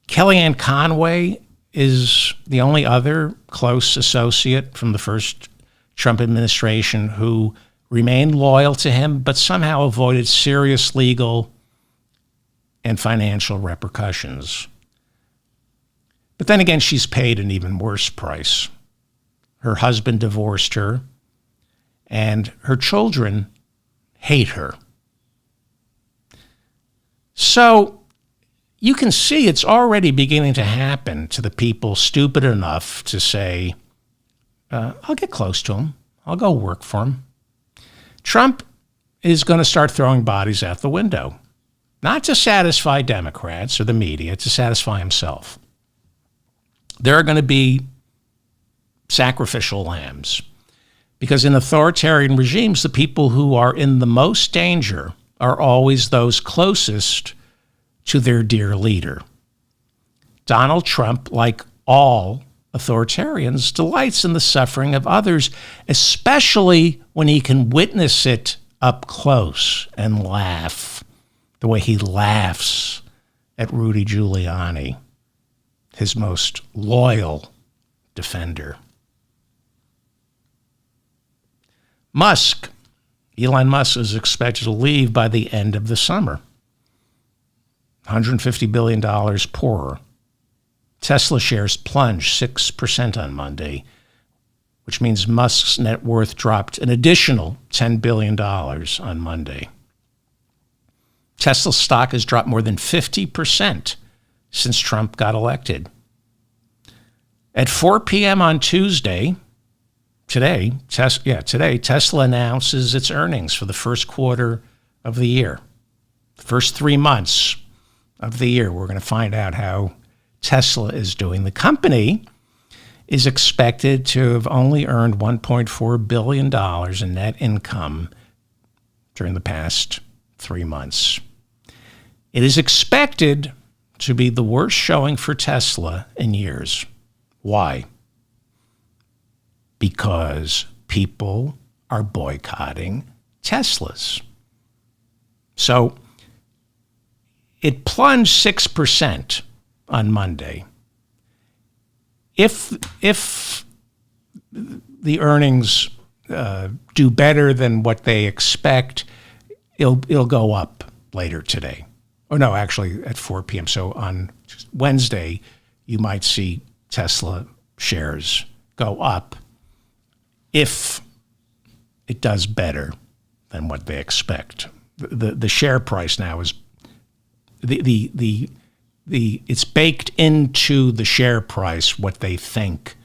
Kellyanne Conway is the only other close associate from the first Trump administration who remained loyal to him, but somehow avoided serious legal and financial repercussions. But then again, she's paid an even worse price. Her husband divorced her, and her children hate her. So you can see it's already beginning to happen to the people stupid enough to say, I'll get close to him. I'll go work for him. Trump is going to start throwing bodies out the window, not to satisfy Democrats or the media, to satisfy himself. There are going to be sacrificial lambs, because in authoritarian regimes, the people who are in the most danger are always those closest to their dear leader. Donald Trump, like all authoritarians, delights in the suffering of others, especially when he can witness it up close and laugh, the way he laughs at Rudy Giuliani, his most loyal defender. Elon Musk is expected to leave by the end of the summer. $150 billion poorer. Tesla shares plunged 6% on Monday, which means Musk's net worth dropped an additional $10 billion on Monday. Tesla stock has dropped more than 50% since Trump got elected. At 4 p.m. on Tuesday, today, Tesla announces its earnings for the first quarter of the year. The first 3 months of the year, we're going to find out how Tesla is doing. The company is expected to have only earned $1.4 billion in net income during the past 3 months. It is expected to be the worst showing for Tesla in years. Why? Because people are boycotting Teslas. So it plunged 6% on Monday. If the earnings do better than what they expect, it'll go up later today. Oh, no, actually at 4 p.m. So on Wednesday, you might see Tesla shares go up if it does better than what they expect. The share price now is it's baked into the share price what they think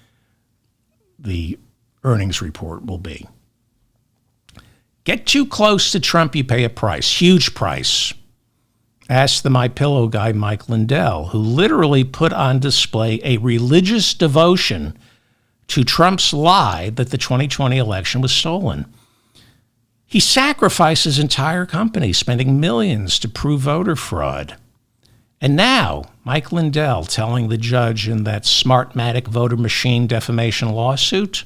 the earnings report will be. Get too close to Trump, you pay a price, huge price. Ask the MyPillow guy, Mike Lindell, who literally put on display a religious devotion to Trump's lie that the 2020 election was stolen. He sacrificed his entire company, spending millions to prove voter fraud. And now, Mike Lindell telling the judge in that Smartmatic voter machine defamation lawsuit,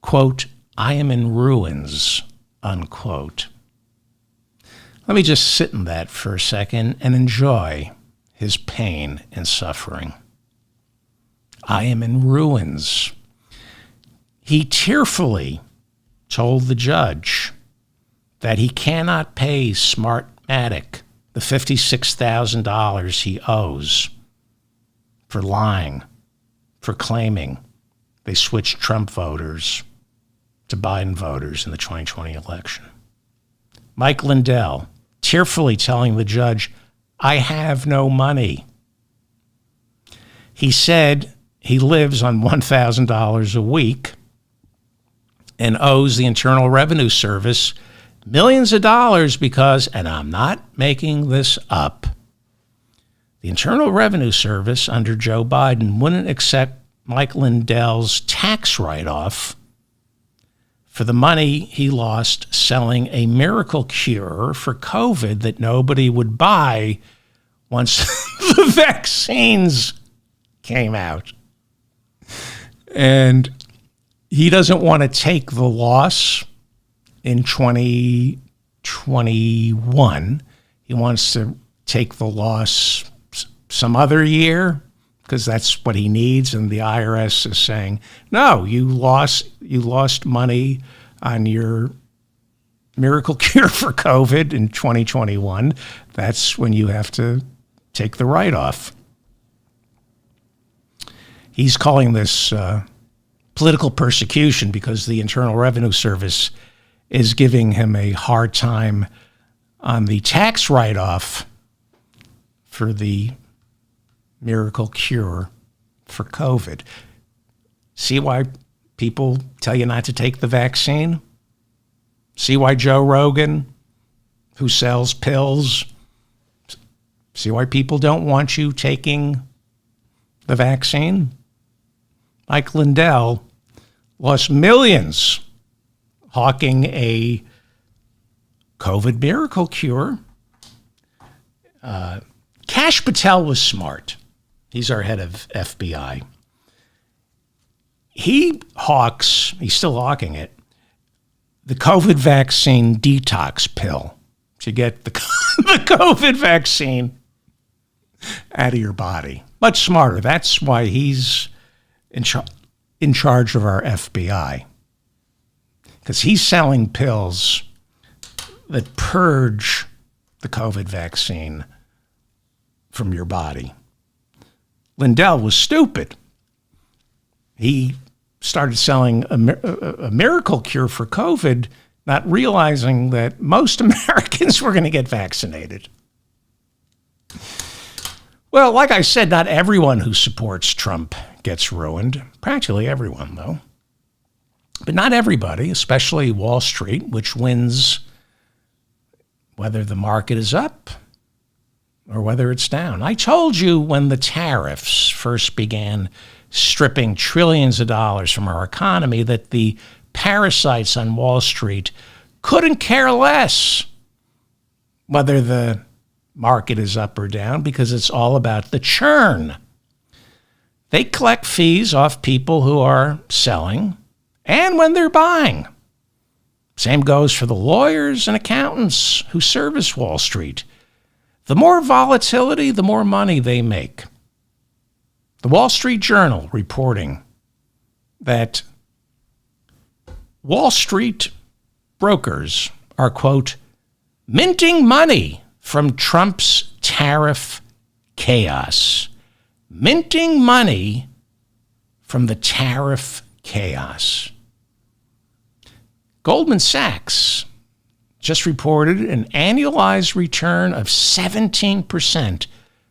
quote, "I am in ruins," unquote. Let me just sit in that for a second and enjoy his pain and suffering. I am in ruins. He tearfully told the judge that he cannot pay Smartmatic the $56,000 he owes for lying, for claiming they switched Trump voters to Biden voters in the 2020 election. Mike Lindell tearfully telling the judge, "I have no money." He said he lives on $1,000 a week and owes the Internal Revenue Service millions of dollars because, and I'm not making this up, the Internal Revenue Service under Joe Biden wouldn't accept Mike Lindell's tax write-off for the money he lost selling a miracle cure for COVID that nobody would buy once the vaccines came out. And he doesn't want to take the loss in 2021. He wants to take the loss some other year because that's what he needs. And the IRS is saying, no, you lost money on your miracle cure for COVID in 2021. That's when you have to take the write-off. He's calling this political persecution because the Internal Revenue Service is giving him a hard time on the tax write-off for the miracle cure for COVID. See why people tell you not to take the vaccine? See why Joe Rogan, who sells pills, see why people don't want you taking the vaccine? Mike Lindell lost millions hawking a COVID miracle cure. Kash Patel was smart. He's our head of FBI. He's still hawking it, the COVID vaccine detox pill to get the COVID vaccine out of your body. Much smarter. That's why he's in charge of our FBI. Because he's selling pills that purge the COVID vaccine from your body. Lindell was stupid. He started selling a miracle cure for COVID, not realizing that most Americans were going to get vaccinated. Well, like I said, not everyone who supports Trump gets ruined. Practically everyone, though. But not everybody, especially Wall Street, which wins whether the market is up or whether it's down. I told you when the tariffs first began stripping trillions of dollars from our economy that the parasites on Wall Street couldn't care less whether the market is up or down because it's all about the churn. They collect fees off people who are selling and when they're buying. Same goes for the lawyers and accountants who service Wall Street. The more volatility, the more money they make. The Wall Street Journal reporting that Wall Street brokers are, quote, minting money from Trump's tariff chaos. Minting money from the tariff chaos. Goldman Sachs just reported an annualized return of 17%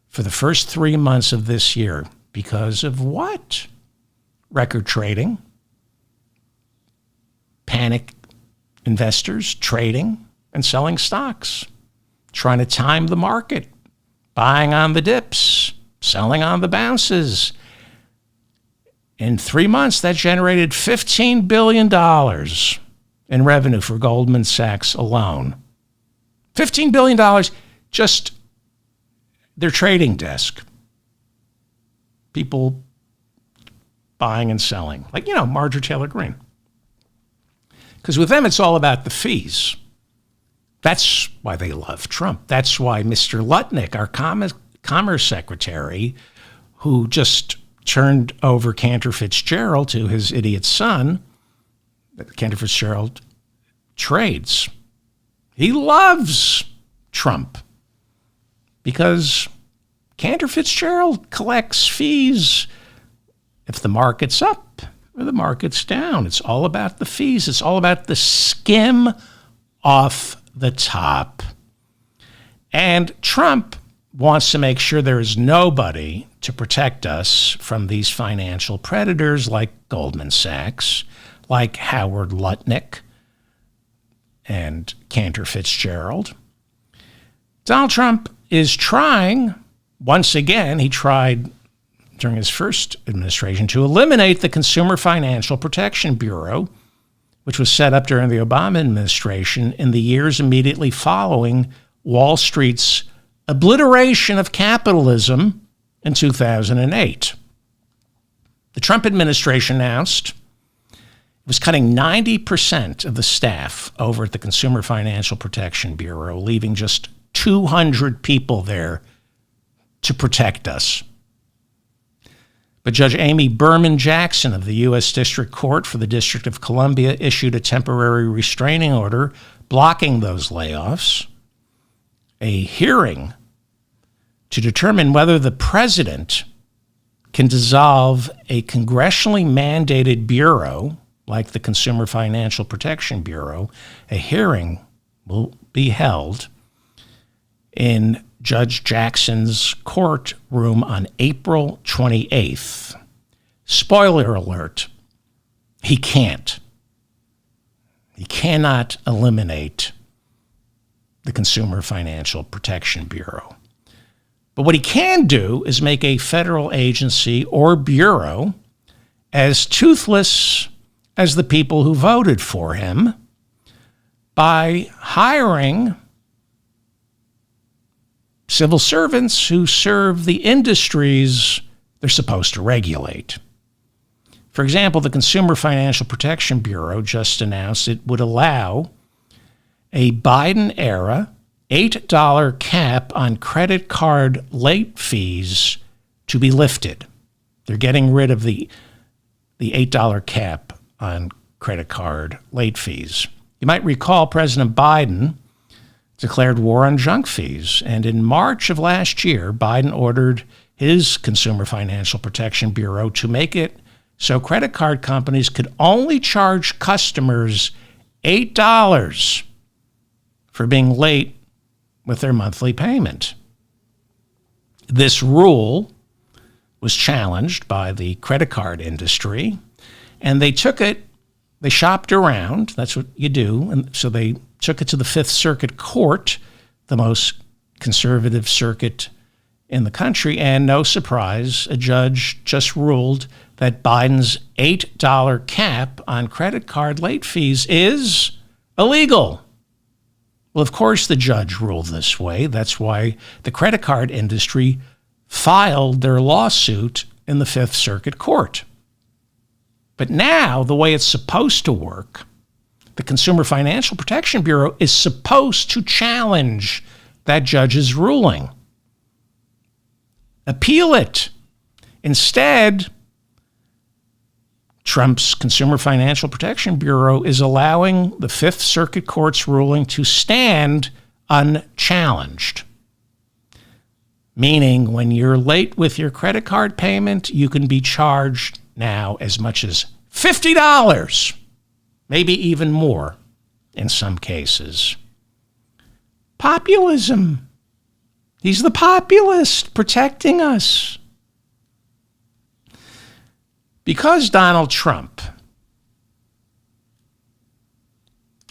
for the first 3 months of this year. Because of what? Record trading, panic investors trading and selling stocks, trying to time the market, buying on the dips, selling on the bounces. In 3 months, that generated $15 billion in revenue for Goldman Sachs alone. $15 billion just their trading desk. People buying and selling, like, Marjorie Taylor Greene. Because with them, it's all about the fees. That's why they love Trump. That's why Mr. Lutnick, our Commerce Secretary, who just turned over Cantor Fitzgerald to his idiot son, Cantor Fitzgerald trades. He loves Trump because Cantor Fitzgerald collects fees if the market's up or the market's down. It's all about the fees. It's all about the skim off the top. And Trump wants to make sure there is nobody to protect us from these financial predators like Goldman Sachs, like Howard Lutnick and Cantor Fitzgerald. Donald Trump is trying, once again, he tried during his first administration to eliminate the Consumer Financial Protection Bureau, which was set up during the Obama administration in the years immediately following Wall Street's obliteration of capitalism in 2008. The Trump administration announced it was cutting 90% of the staff over at the Consumer Financial Protection Bureau, leaving just 200 people there to protect us. But Judge Amy Berman Jackson of the U.S. District Court for the District of Columbia issued a temporary restraining order blocking those layoffs. A hearing to determine whether the president can dissolve a congressionally mandated bureau like the Consumer Financial Protection Bureau. A hearing will be held in Judge Jackson's courtroom on April 28th. Spoiler alert, he can't. He cannot eliminate the Consumer Financial Protection Bureau. But what he can do is make a federal agency or bureau as toothless as the people who voted for him by hiring civil servants who serve the industries they're supposed to regulate. For example, the Consumer Financial Protection Bureau just announced it would allow a Biden-era $8 cap on credit card late fees to be lifted. They're getting rid of the $8 cap on credit card late fees. You might recall President Biden declared war on junk fees, and in March of last year, Biden ordered his Consumer Financial Protection Bureau to make it so credit card companies could only charge customers $8 for being late with their monthly payment. This rule was challenged by the credit card industry, and they shopped around. That's what you do. And so they took it to the Fifth Circuit Court, the most conservative circuit in the country, and no surprise, a judge just ruled that Biden's $8 cap on credit card late fees is illegal. Well, of course the judge ruled this way. That's why the credit card industry filed their lawsuit in the Fifth Circuit Court. But now, the way it's supposed to work, the Consumer Financial Protection Bureau is supposed to challenge that judge's ruling. Appeal it. Instead, Trump's Consumer Financial Protection Bureau is allowing the Fifth Circuit Court's ruling to stand unchallenged. Meaning, when you're late with your credit card payment, you can be charged now as much as $50, maybe even more in some cases. Populism. He's the populist protecting us. Because Donald Trump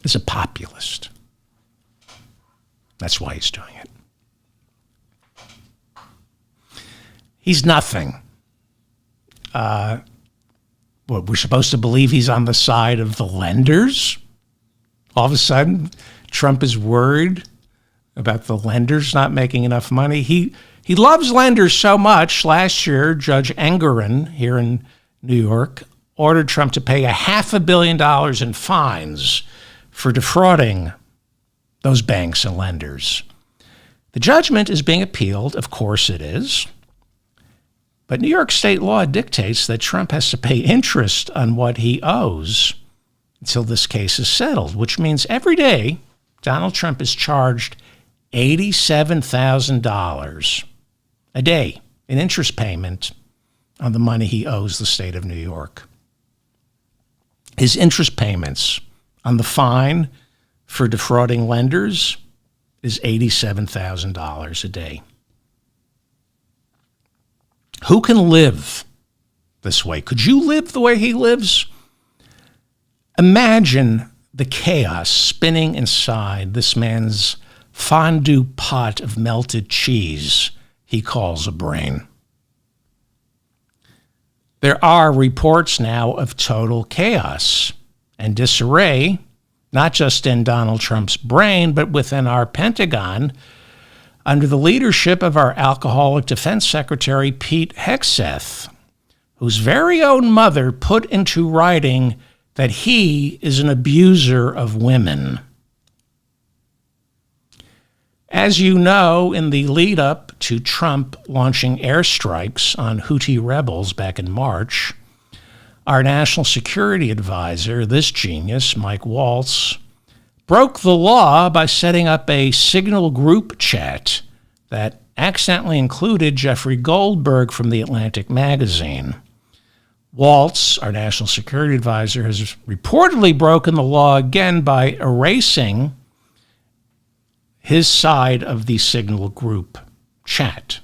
is a populist, that's why he's doing it. He's nothing. We're supposed to believe he's on the side of the lenders. All of a sudden, Trump is worried about the lenders not making enough money. He He loves lenders so much, last year, Judge Engoron here in New York ordered Trump to pay $500 million in fines for defrauding those banks and lenders. The judgment is being appealed, of course it is. But New York state law dictates that Trump has to pay interest on what he owes until this case is settled, which means every day Donald Trump is charged $87,000 a day in interest payment on the money he owes the state of New York. His interest payments on the fine for defrauding lenders is $87,000 a day. Who can live this way? Could you live the way he lives? Imagine the chaos spinning inside this man's fondue pot of melted cheese he calls a brain. There are reports now of total chaos and disarray, not just in Donald Trump's brain, but within our Pentagon, under the leadership of our alcoholic defense secretary, Pete Hegseth, whose very own mother put into writing that he is an abuser of women. As you know, in the lead up to Trump launching airstrikes on Houthi rebels back in March, our national security advisor, this genius, Mike Waltz, broke the law by setting up a Signal group chat that accidentally included Jeffrey Goldberg from The Atlantic magazine. Waltz, our national security advisor, has reportedly broken the law again by erasing his side of the Signal group chat.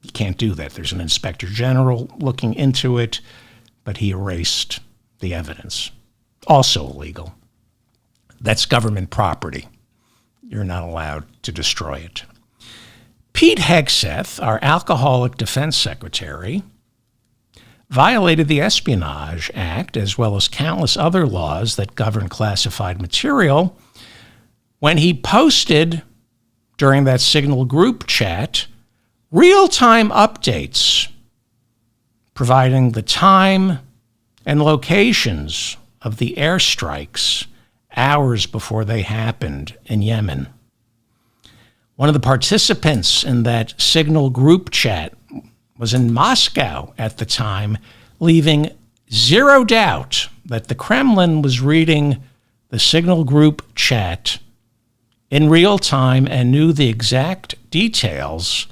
You can't do that. There's an inspector general looking into it, but he erased the evidence. Also illegal. That's government property. You're not allowed to destroy it. Pete Hegseth, our alcoholic defense secretary, violated the Espionage Act as well as countless other laws that govern classified material when he posted during that Signal group chat real-time updates providing the time and locations of the airstrikes hours before they happened in Yemen. One of the participants in that Signal group chat was in Moscow at the time, leaving zero doubt that the Kremlin was reading the Signal group chat in real time and knew the exact details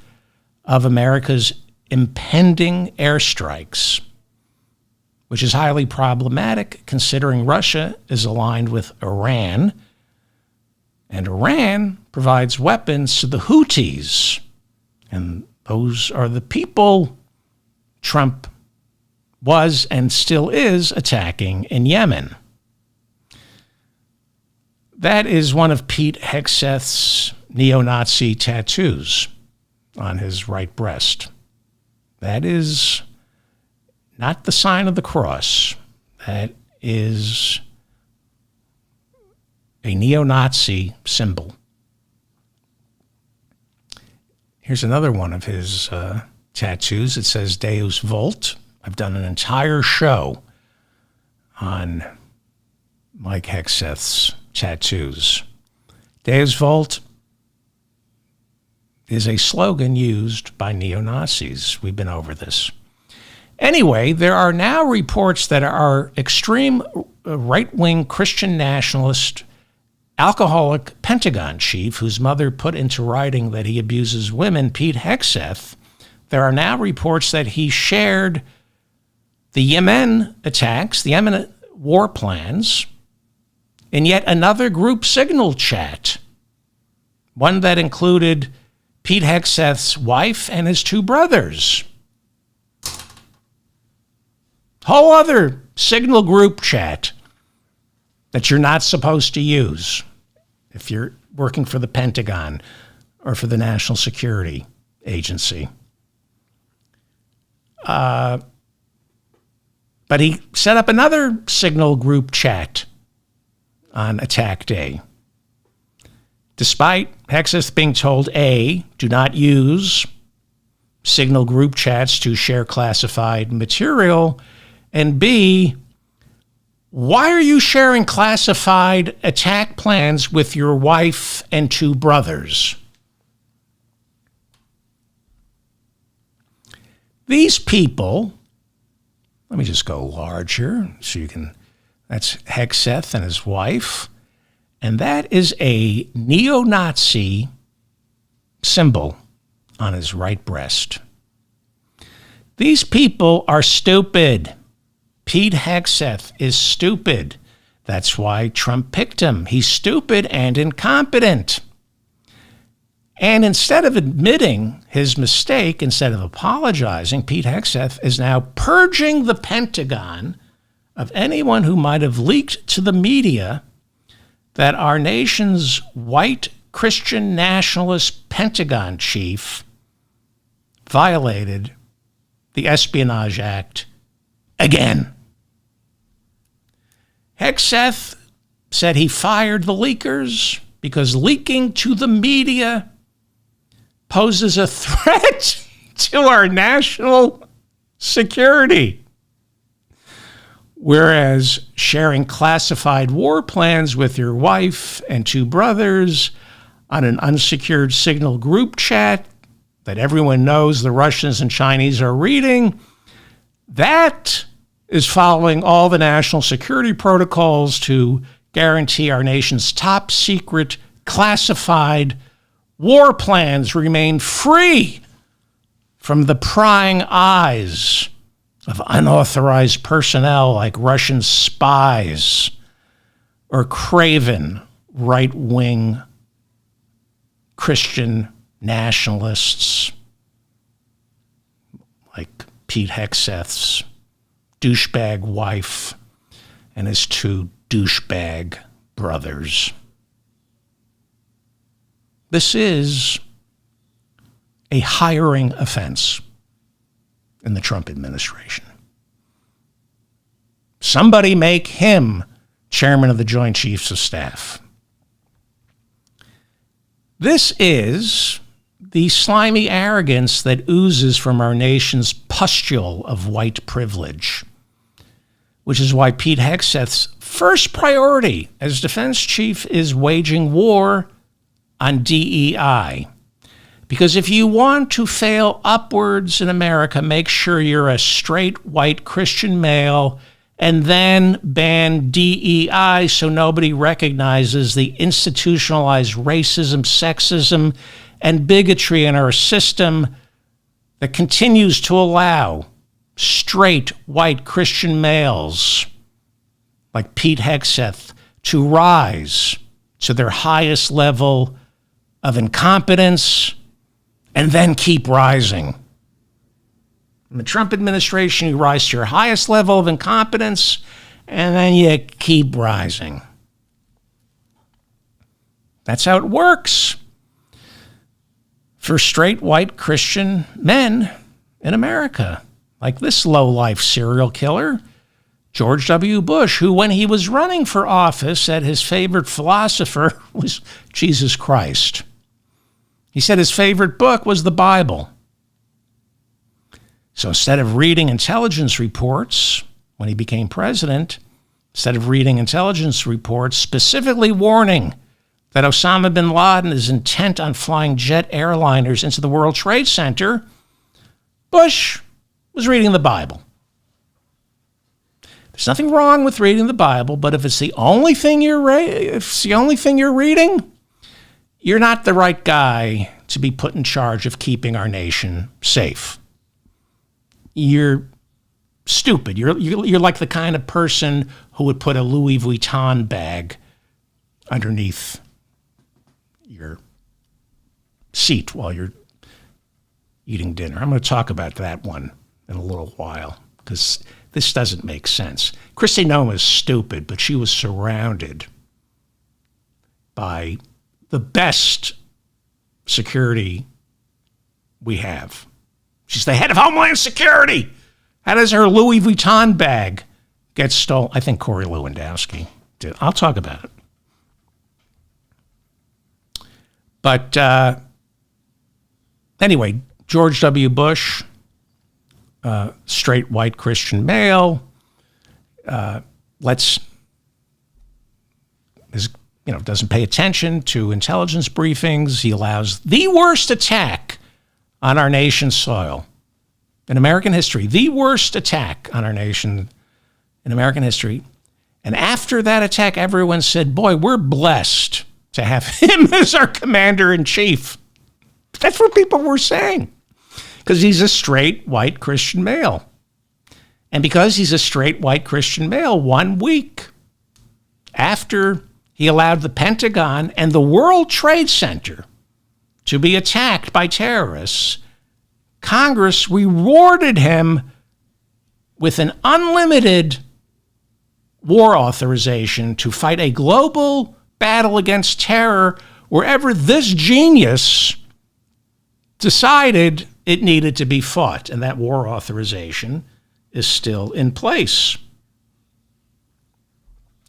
of America's impending airstrikes, which is highly problematic considering Russia is aligned with Iran, and Iran provides weapons to the Houthis, and those are the people Trump was and still is attacking in Yemen. That is one of Pete Hegseth's neo-Nazi tattoos on his right breast. That is not the sign of the cross. That is a neo-Nazi symbol. Here's another one of his tattoos. It says Deus Vult. I've done an entire show on Mike Hegseth's tattoos. Deus Vult is a slogan used by neo-Nazis. We've been over this. Anyway, there are now reports that our extreme right-wing Christian nationalist alcoholic Pentagon chief, whose mother put into writing that he abuses women, Pete Hegseth, there are now reports that he shared the Yemen attacks, the Yemen war plans, in yet another group Signal chat, one that included Pete Hegseth's wife and his two brothers. Whole other Signal group chat that you're not supposed to use if you're working for the Pentagon or for the National Security Agency. But he set up another Signal group chat on attack day. Despite Hegseth being told, A, do not use signal group chats to share classified material? And B, why are you sharing classified attack plans with your wife and 2 brothers? These people, let me just go large here so you can, that's Hegseth and his wife, and that is a neo-Nazi symbol on his right breast. These people are stupid. Pete Hegseth is stupid. That's why Trump picked him. He's stupid and incompetent. And instead of admitting his mistake, instead of apologizing, Pete Hegseth is now purging the Pentagon of anyone who might have leaked to the media that our nation's white Christian nationalist Pentagon chief violated the Espionage Act again. Hegseth said he fired the leakers because leaking to the media poses a threat to our national security. Whereas sharing classified war plans with your wife and 2 brothers on an unsecured signal group chat that everyone knows the Russians and Chinese are reading, that is following all the national security protocols to guarantee our nation's top secret classified war plans remain free from the prying eyes of unauthorized personnel like Russian spies or craven right-wing Christian nationalists like Pete Hegseth's douchebag wife and his 2 douchebag brothers. This is a hiring offense in the Trump administration. Somebody make him chairman of the Joint Chiefs of Staff. This is the slimy arrogance that oozes from our nation's pustule of white privilege, which is why Pete Hegseth's first priority as defense chief is waging war on DEI. Because if you want to fail upwards in America, make sure you're a straight white Christian male and then ban DEI so nobody recognizes the institutionalized racism, sexism, and bigotry in our system that continues to allow straight white Christian males like Pete Hegseth to rise to their highest level of incompetence and then keep rising. In the Trump administration, you rise to your highest level of incompetence and then you keep rising. That's how it works for straight white Christian men in America, like this low-life serial killer, George W. Bush, who, when he was running for office, said his favorite philosopher was Jesus Christ. He said his favorite book was the Bible. So instead of reading intelligence reports when he became president, instead of reading intelligence reports specifically warning that Osama bin Laden is intent on flying jet airliners into the World Trade Center, Bush was reading the Bible. There's nothing wrong with reading the Bible, but if it's the only thing you're reading, you're not the right guy to be put in charge of keeping our nation safe. You're stupid. You're like the kind of person who would put a Louis Vuitton bag underneath your seat while you're eating dinner. I'm going to talk about that one in a little while because this doesn't make sense. Kristi Noem is stupid, but she was surrounded by the best security we have. She's the head of Homeland Security. How does her Louis Vuitton bag get stolen? I think Corey Lewandowski did. I'll talk about it. But anyway, George W. Bush, straight white Christian male, doesn't pay attention to intelligence briefings. He allows the worst attack on our nation's soil in American history, the worst attack on our nation in American history. And after that attack, everyone said, boy, we're blessed to have him as our commander-in-chief. That's what people were saying, because he's a straight white Christian male. And because he's a straight white Christian male, 1 week after he allowed the Pentagon and the World Trade Center to be attacked by terrorists, Congress rewarded him with an unlimited war authorization to fight a global battle against terror wherever this genius decided it needed to be fought. And that war authorization is still in place.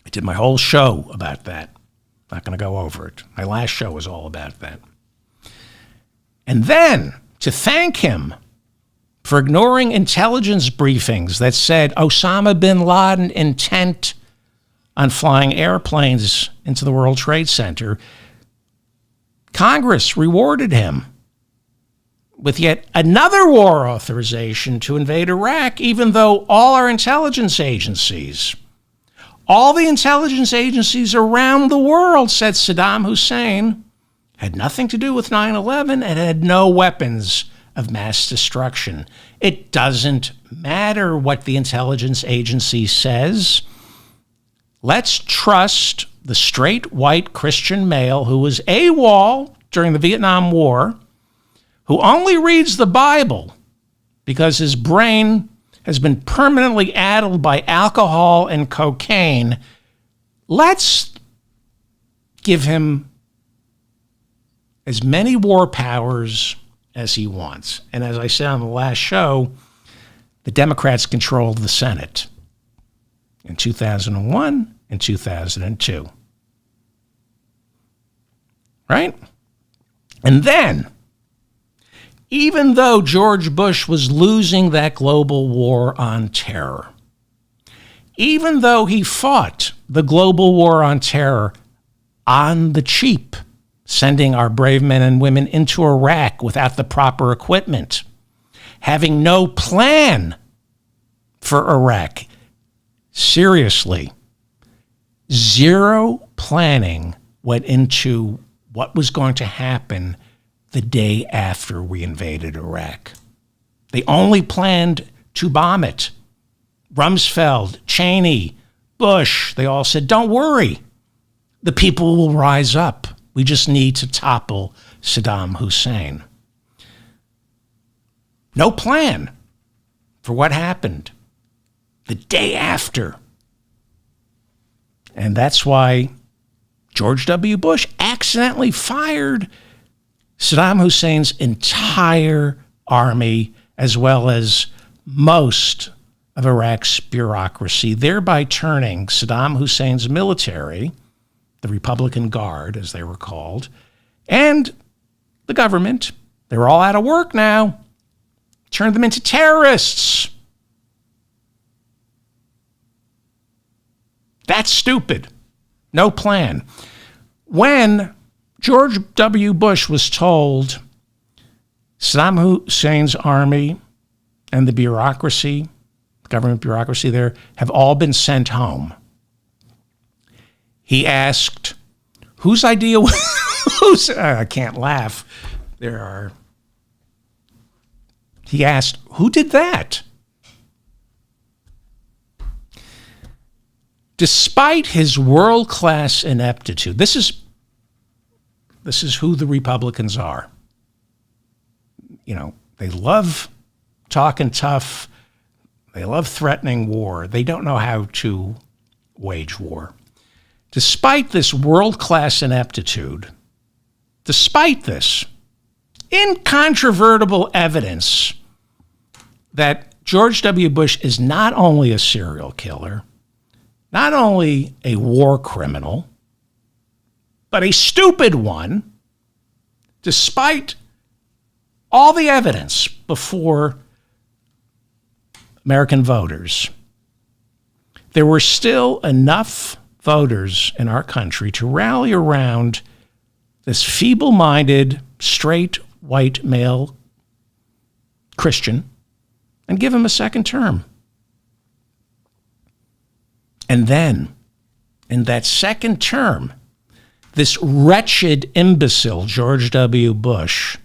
I did my whole show about that. Not going to go over it. My last show was all about that. And then, to thank him for ignoring intelligence briefings that said Osama bin Laden intent on flying airplanes into the World Trade Center, Congress rewarded him with yet another war authorization to invade Iraq, even though all our intelligence agencies, all the intelligence agencies around the world said Saddam Hussein had nothing to do with 9/11 and had no weapons of mass destruction. It doesn't matter what the intelligence agency says. Let's trust the straight white Christian male who was AWOL during the Vietnam War, who only reads the Bible because his brain has been permanently addled by alcohol and cocaine. Let's give him as many war powers as he wants. And as I said on the last show, the Democrats controlled the Senate in 2001 and 2002. Right? And then, even though George Bush was losing that global war on terror, even though he fought the global war on terror on the cheap, sending our brave men and women into Iraq without the proper equipment, having no plan for Iraq, seriously, zero planning went into what was going to happen the day after we invaded Iraq. They only planned to bomb it. Rumsfeld, Cheney, Bush, they all said, don't worry, the people will rise up. We just need to topple Saddam Hussein. No plan for what happened the day after. And that's why George W. Bush accidentally fired Saddam Hussein's entire army, as well as most of Iraq's bureaucracy, thereby turning Saddam Hussein's military, the Republican Guard, as they were called, and the government, they were all out of work now, turned them into terrorists. That's stupid. No plan. When George W. Bush was told Saddam Hussein's army and the bureaucracy, government bureaucracy there, have all been sent home, he asked, whose idea was, I can't laugh. He asked, who did that? Despite his world-class ineptitude, this is who the Republicans are. You know, they love talking tough. They love threatening war. They don't know how to wage war. Despite this world-class ineptitude, despite this incontrovertible evidence that George W. Bush is not only a serial killer, not only a war criminal, but a stupid one, despite all the evidence before American voters, there were still enough voters in our country to rally around this feeble-minded, straight, white male Christian and give him a second term. And then, in that second term, this wretched imbecile, George W. Bush,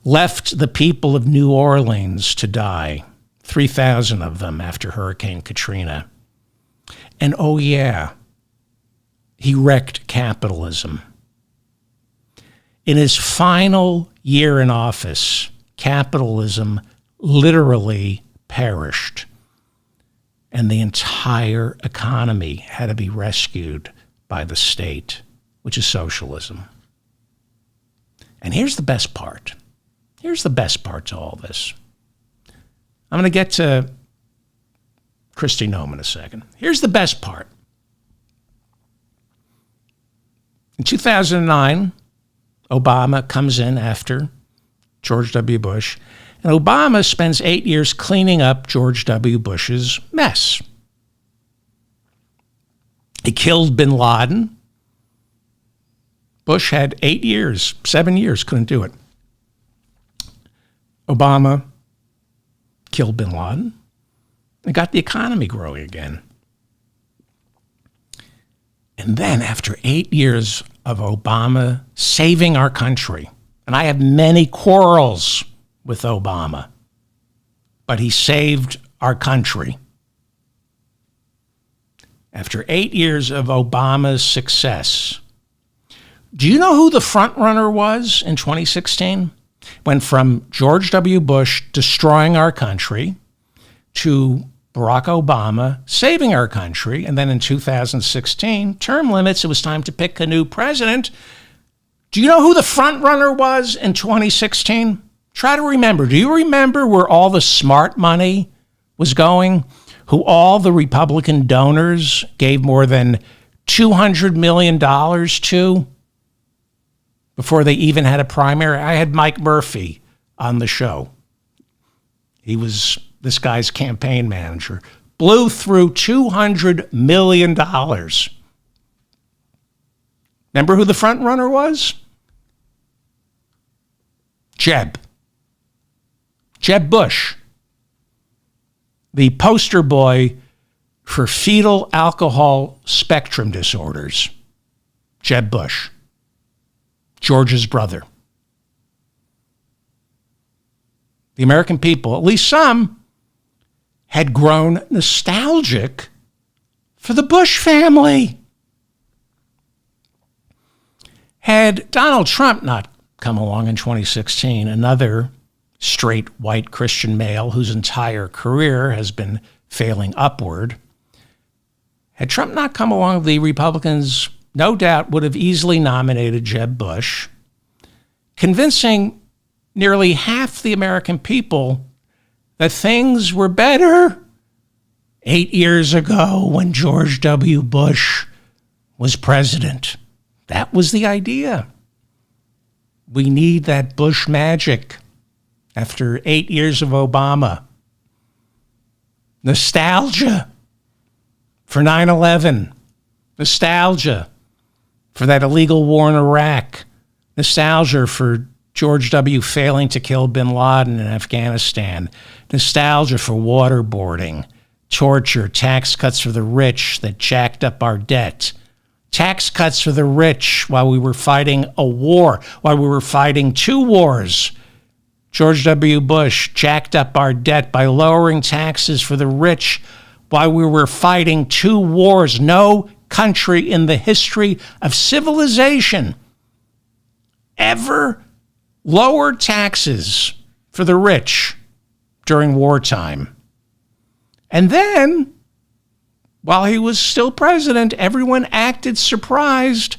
left the people of New Orleans to die, 3,000 of them after Hurricane Katrina. And oh yeah, he wrecked capitalism. In his final year in office, capitalism literally perished, and the entire economy had to be rescued by the state, which is socialism. And here's the best part. Here's the best part to all this. I'm going to get to Kristi Noem in a second. Here's the best part. In 2009, Obama comes in after George W. Bush, and Obama spends 8 years cleaning up George W. Bush's mess. He killed bin Laden. Bush had 8 years, 7 years, couldn't do it. Obama killed bin Laden and got the economy growing again. And then after 8 years of Obama saving our country, and I have many quarrels with Obama, but he saved our country. After 8 years of Obama's success, do you know who the front runner was in 2016? Went from George W. Bush destroying our country to Barack Obama saving our country. And then in 2016, term limits, it was time to pick a new president. Do you know who the front runner was in 2016? Try to remember. Do you remember where all the smart money was going? Who all the Republican donors gave more than $200 million to before they even had a primary? I had Mike Murphy on the show. He was this guy's campaign manager. Blew through $200 million. Remember who the front runner was? Jeb Bush, the poster boy for fetal alcohol spectrum disorders. Jeb Bush, George's brother. The American people, at least some, had grown nostalgic for the Bush family. Had Donald Trump not come along in 2016, another straight white Christian male whose entire career has been failing upward, had Trump not come along, the Republicans no doubt would have easily nominated Jeb Bush, convincing nearly half the American people that things were better 8 years ago when George W. Bush was president. That was the idea. We need that Bush magic after 8 years of Obama. Nostalgia for 9/11. Nostalgia for that illegal war in Iraq. Nostalgia for George W. failing to kill bin Laden in Afghanistan. Nostalgia for waterboarding, torture, tax cuts for the rich that jacked up our debt. Tax cuts for the rich while we were fighting a war, while we were fighting two wars. George W. Bush jacked up our debt by lowering taxes for the rich while we were fighting two wars. No country in the history of civilization ever lowered taxes for the rich during wartime. And then, while he was still president, everyone acted surprised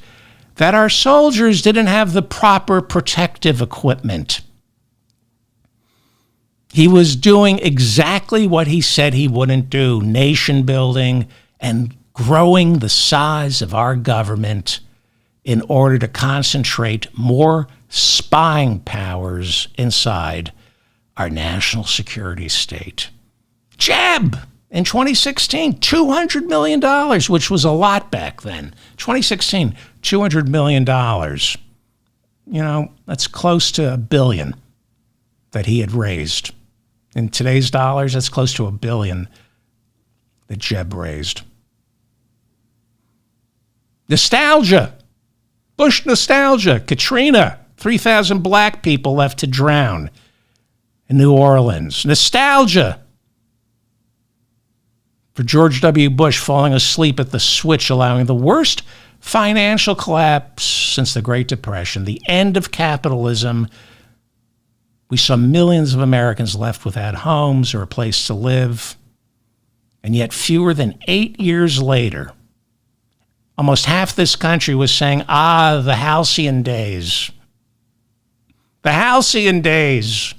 that our soldiers didn't have the proper protective equipment. He was doing exactly what he said he wouldn't do, nation building and growing the size of our government in order to concentrate more spying powers inside our national security state. Jeb, in 2016, $200 million, which was a lot back then. 2016, $200 million. You know, that's close to $1 billion that he had raised. In today's dollars, that's close to $1 billion that Jeb raised. Nostalgia. Bush nostalgia. Katrina. 3,000 black people left to drown in New Orleans. Nostalgia for George W. Bush falling asleep at the switch, allowing the worst financial collapse since the Great Depression, the end of capitalism. We saw millions of Americans left without homes or a place to live. And yet fewer than 8 years later, almost half this country was saying, the halcyon days. The halcyon days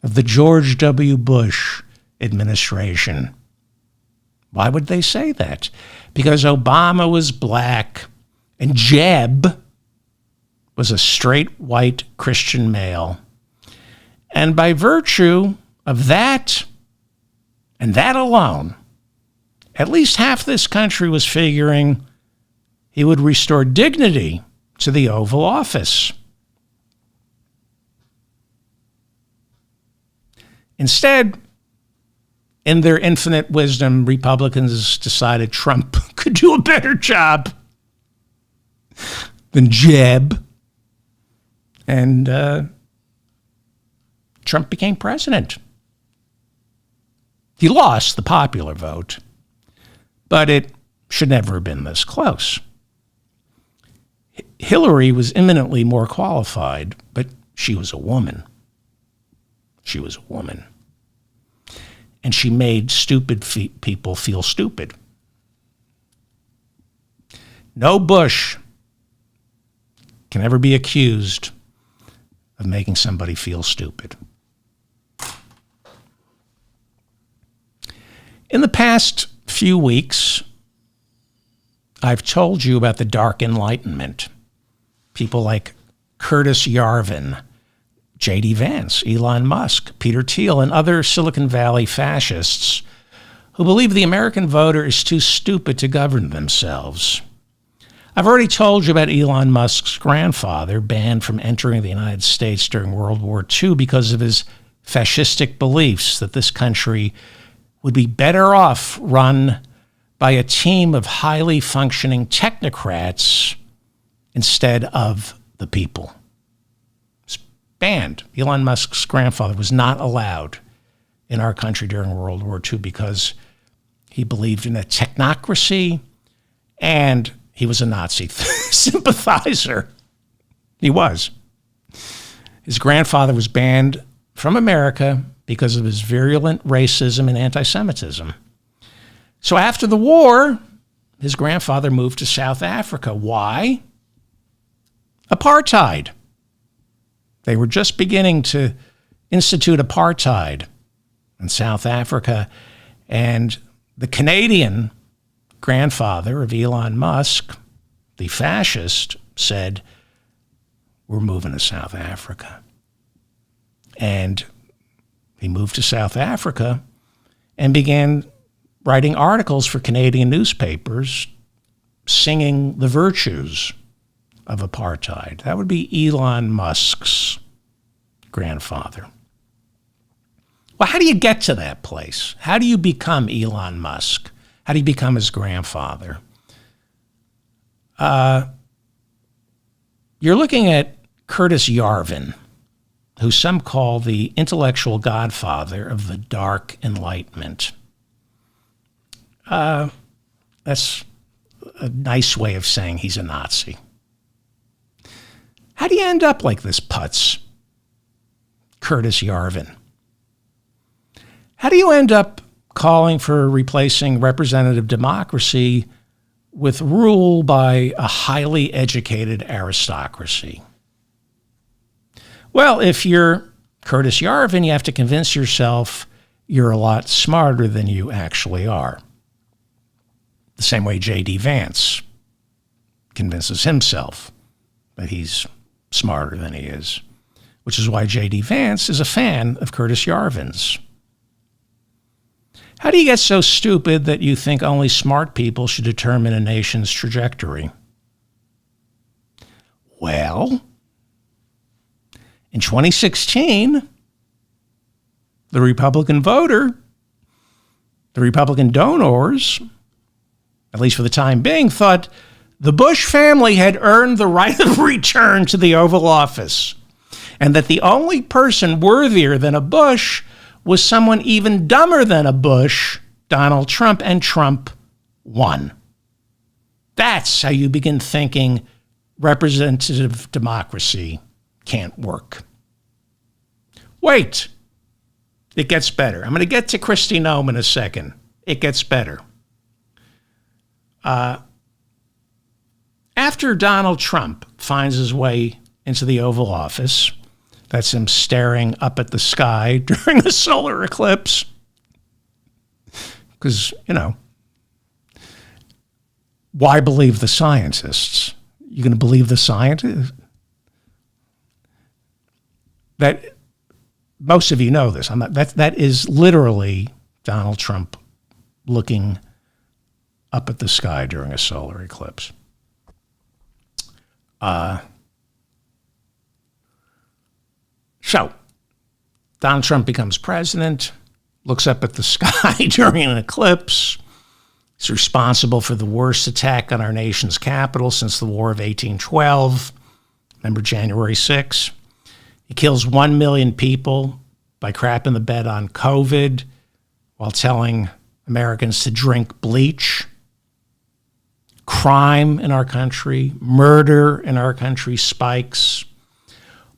of the George W. Bush administration. Why would they say that? Because Obama was black and Jeb was a straight white Christian male. And by virtue of that and that alone, at least half this country was figuring he would restore dignity to the Oval Office. Instead, in their infinite wisdom, Republicans decided Trump could do a better job than Jeb. And Trump became president. He lost the popular vote, but it should never have been this close. Hillary was eminently more qualified, but she was a woman. She was a woman. And she made stupid people feel stupid. No Bush can ever be accused of making somebody feel stupid. In the past few weeks, I've told you about the Dark Enlightenment. People like Curtis Yarvin, J.D. Vance, Elon Musk, Peter Thiel, and other Silicon Valley fascists who believe the American voter is too stupid to govern themselves. I've already told you about Elon Musk's grandfather, banned from entering the United States during World War II because of his fascistic beliefs that this country would be better off run by a team of highly functioning technocrats instead of the people. Banned. Elon Musk's grandfather was not allowed in our country during World War II because he believed in a technocracy and he was a Nazi sympathizer. He was. His grandfather was banned from America because of his virulent racism and anti-Semitism. So after the war, his grandfather moved to South Africa. Why? Apartheid. They were just beginning to institute apartheid in South Africa. And the Canadian grandfather of Elon Musk, the fascist, said, we're moving to South Africa. And he moved to South Africa and began writing articles for Canadian newspapers singing the virtues of apartheid. That would be Elon Musk's grandfather. Well, how do you get to that place? How do you become Elon Musk? How do you become his grandfather? You're looking at Curtis Yarvin, who some call the intellectual godfather of the Dark Enlightenment. That's a nice way of saying he's a Nazi. How do you end up like this putz, Curtis Yarvin? How do you end up calling for replacing representative democracy with rule by a highly educated aristocracy? Well, if you're Curtis Yarvin, you have to convince yourself you're a lot smarter than you actually are. The same way J.D. Vance convinces himself that he's smarter than he is, which is why J.D. Vance is a fan of Curtis Yarvin's. How do you get so stupid that you think only smart people should determine a nation's trajectory? Well, in 2016, the Republican voter, the Republican donors, at least for the time being, thought the Bush family had earned the right of return to the Oval Office, and that the only person worthier than a Bush was someone even dumber than a Bush, Donald Trump, and Trump won. That's how you begin thinking representative democracy can't work. Wait, it gets better. I'm going to get to Kristi Noem in a second. It gets better. After Donald Trump finds his way into the Oval Office, that's him staring up at the sky during the solar eclipse. Because, why believe the scientists? You going to believe the scientists? That most of you know this. That is literally Donald Trump looking up at the sky during a solar eclipse. So, Donald Trump becomes president, looks up at the sky during an eclipse. He's responsible for the worst attack on our nation's capital since the War of 1812. Remember January 6th? He kills 1 million people by crapping the bed on COVID while telling Americans to drink bleach. Crime in our country, murder in our country spikes.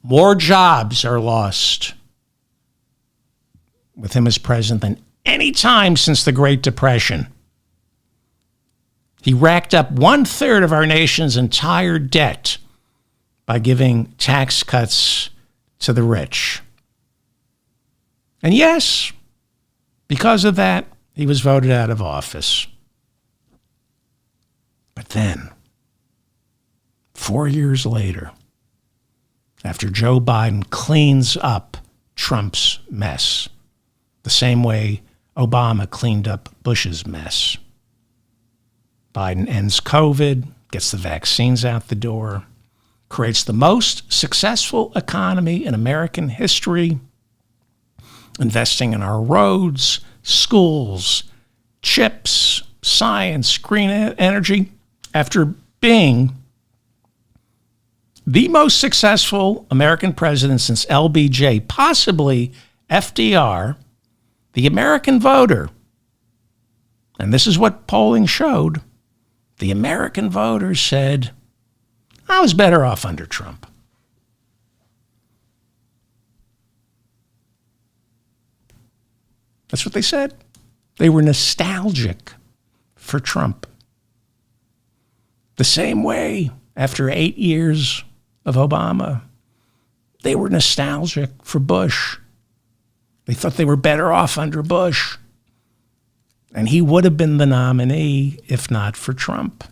More jobs are lost with him as president than any time since the Great Depression. He racked up 1/3 of our nation's entire debt by giving tax cuts to the rich. And yes, because of that, he was voted out of office. But then, 4 years later, after Joe Biden cleans up Trump's mess, the same way Obama cleaned up Bush's mess, Biden ends COVID, gets the vaccines out the door, creates the most successful economy in American history, investing in our roads, schools, chips, science, green energy, after being the most successful American president since LBJ, possibly FDR, the American voter, and this is what polling showed, the American voters said, I was better off under Trump. That's what they said. They were nostalgic for Trump. The same way, after 8 years of Obama, they were nostalgic for Bush. They thought they were better off under Bush. And he would have been the nominee if not for Trump.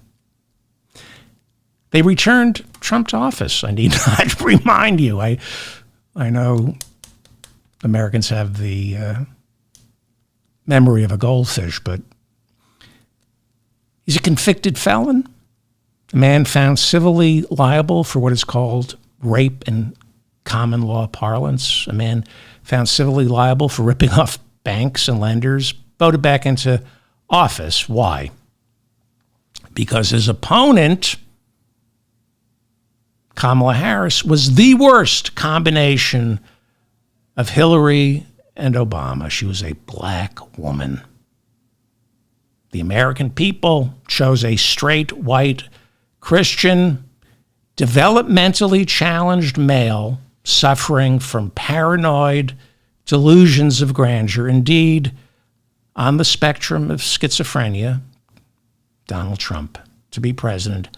They returned Trump to office. I need not remind you. I know Americans have the memory of a goldfish, but he's a convicted felon, a man found civilly liable for what is called rape in common law parlance, a man found civilly liable for ripping off banks and lenders, voted back into office. Why? Because his opponent, Kamala Harris, was the worst combination of Hillary and Obama. She was a black woman. The American people chose a straight, white, Christian, developmentally challenged male suffering from paranoid delusions of grandeur. Indeed, on the spectrum of schizophrenia, Donald Trump to be president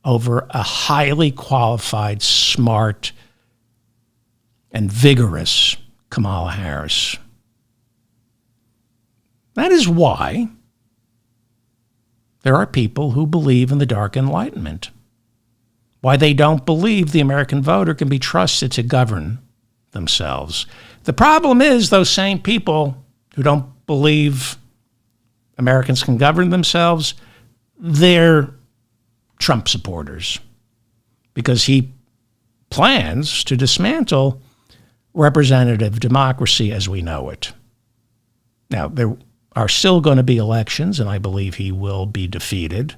over a highly qualified, smart, and vigorous Kamala Harris. That is why there are people who believe in the Dark Enlightenment. why they don't believe the American voter can be trusted to govern themselves. The problem is those same people who don't believe Americans can govern themselves, they're Trump supporters, because he plans to dismantle representative democracy as we know it. Now, there are still going to be elections, and I believe he will be defeated,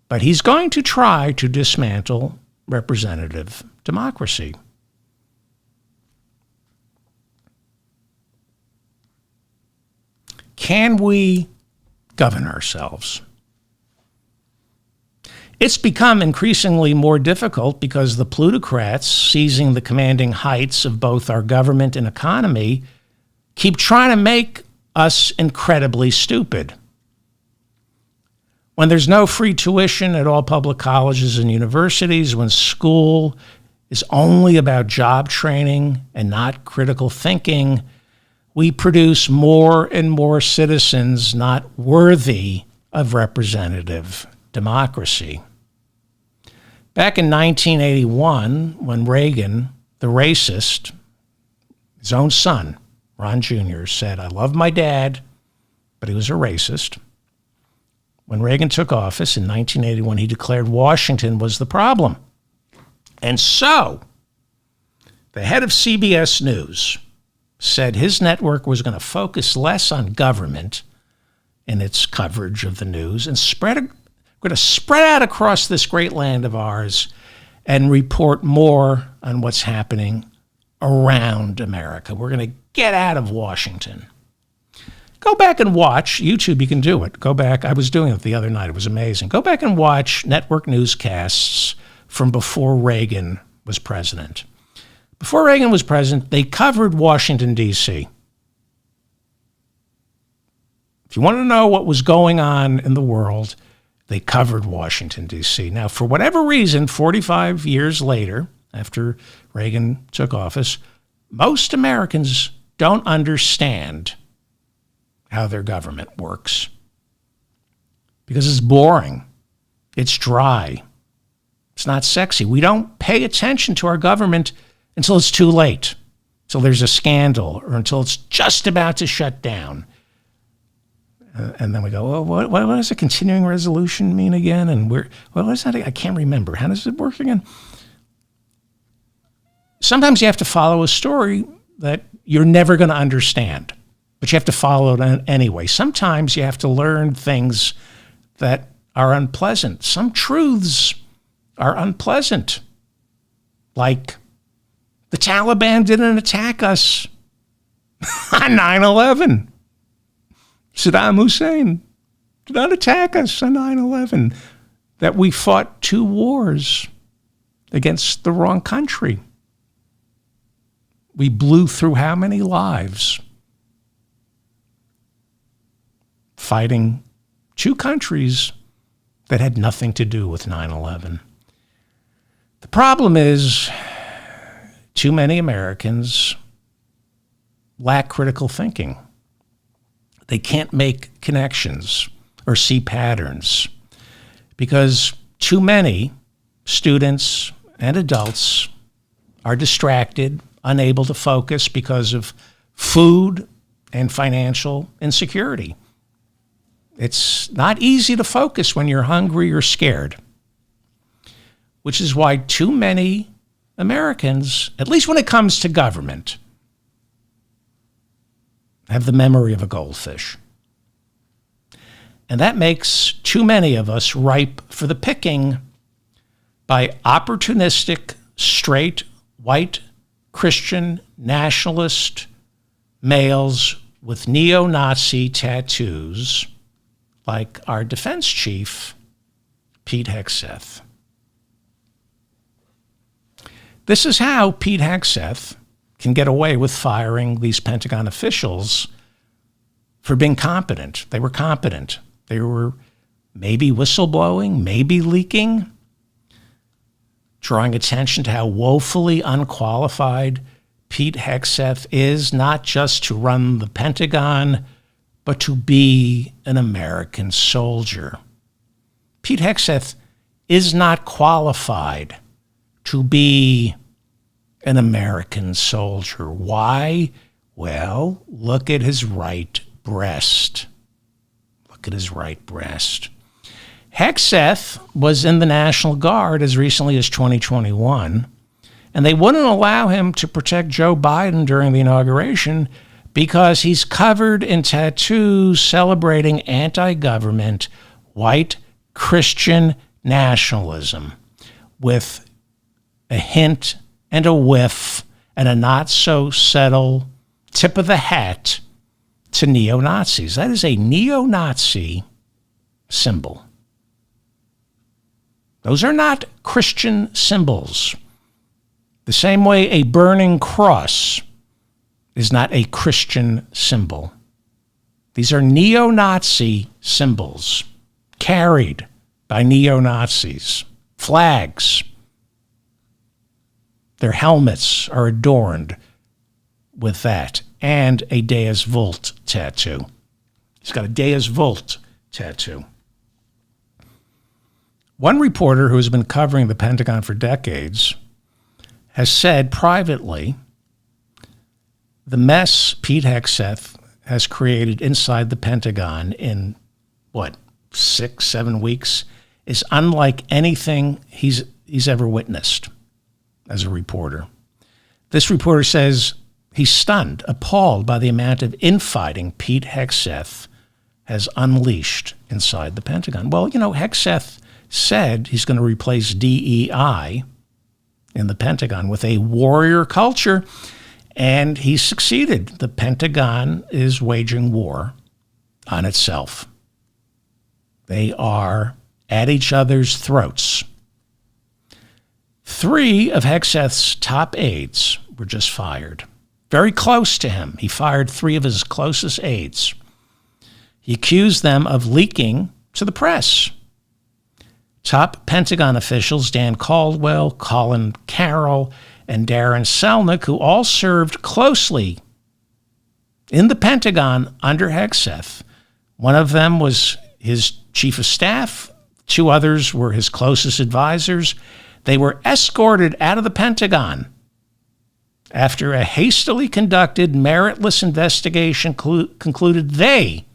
but he's going to try to dismantle representative democracy. Can we govern ourselves? It's become increasingly more difficult because the plutocrats seizing the commanding heights of both our government and economy keep trying to make us incredibly stupid. When there's no free tuition at all public colleges and universities, when school is only about job training and not critical thinking, we produce more and more citizens not worthy of representative democracy. Back in 1981, when Reagan, the racist, his own son, Ron Jr., said, "I love my dad," but he was a racist. When Reagan took office in 1981, he declared Washington was the problem. And so, the head of CBS News said his network was going to focus less on government in its coverage of the news and we're going to spread out across this great land of ours and report more on what's happening around America. We're going to get out of Washington. Go back and watch YouTube. You can do it. Go back. I was doing it the other night. It was amazing. Go back and watch network newscasts from before Reagan was president. Before Reagan was president, they covered Washington, D.C. If you want to know what was going on in the world, they covered Washington, D.C. Now, for whatever reason, 45 years later, after Reagan took office, most Americans don't understand how their government works because it's boring. It's dry. It's not sexy. We don't pay attention to our government until it's too late, until there's a scandal, or until it's just about to shut down. And then we go, well, what does a continuing resolution mean again? And what is that? I can't remember. How does it work again? Sometimes you have to follow a story that you're never going to understand, but you have to follow it anyway. Sometimes you have to learn things that are unpleasant. Some truths are unpleasant, like the Taliban didn't attack us on 9/11. Saddam Hussein did not attack us on 9/11. That we fought 2 wars against the wrong country. We blew through how many lives? Fighting 2 countries that had nothing to do with 9/11. The problem is too many Americans lack critical thinking. They can't make connections or see patterns because too many students and adults are distracted, unable to focus because of food and financial insecurity. It's not easy to focus when you're hungry or scared, which is why too many Americans, at least when it comes to government, have the memory of a goldfish. And that makes too many of us ripe for the picking by opportunistic, straight, white, Christian, nationalist males with neo-Nazi tattoos like our defense chief, Pete Hegseth. This is how Pete Hegseth can get away with firing these Pentagon officials for being competent. They were competent. They were maybe whistleblowing, maybe leaking, drawing attention to how woefully unqualified Pete Hegseth is, not just to run the Pentagon, but to be an American soldier. Pete Hegseth is not qualified to be an American soldier. Why? Well, look at his right breast. Look at his right breast. Hegseth was in the National Guard as recently as 2021, and they wouldn't allow him to protect Joe Biden during the inauguration because he's covered in tattoos celebrating anti-government white Christian nationalism with a hint and a whiff and a not-so-subtle tip of the hat to neo-Nazis. That is a neo-Nazi symbol. Those are not Christian symbols. The same way a burning cross is not a Christian symbol. These are neo-Nazi symbols carried by neo-Nazis. Flags. Their helmets are adorned with that and a Deus Vult tattoo. He's got a Deus Vult tattoo. One reporter who has been covering the Pentagon for decades has said privately the mess Pete Hegseth has created inside the Pentagon in, 6-7 weeks is unlike anything he's ever witnessed as a reporter. This reporter says he's stunned, appalled by the amount of infighting Pete Hegseth has unleashed inside the Pentagon. Well, Hegseth said he's going to replace DEI in the Pentagon with a warrior culture, and he succeeded. The Pentagon is waging war on itself. They are at each other's throats. 3 of Hegseth's top aides were just fired. Very close to him. He fired 3 of his closest aides. He accused them of leaking to the press. Top Pentagon officials, Dan Caldwell, Colin Carroll, and Darren Selnick, who all served closely in the Pentagon under Hegseth. One of them was his chief of staff. 2 others were his closest advisors. They were escorted out of the Pentagon after a hastily conducted, meritless investigation concluded they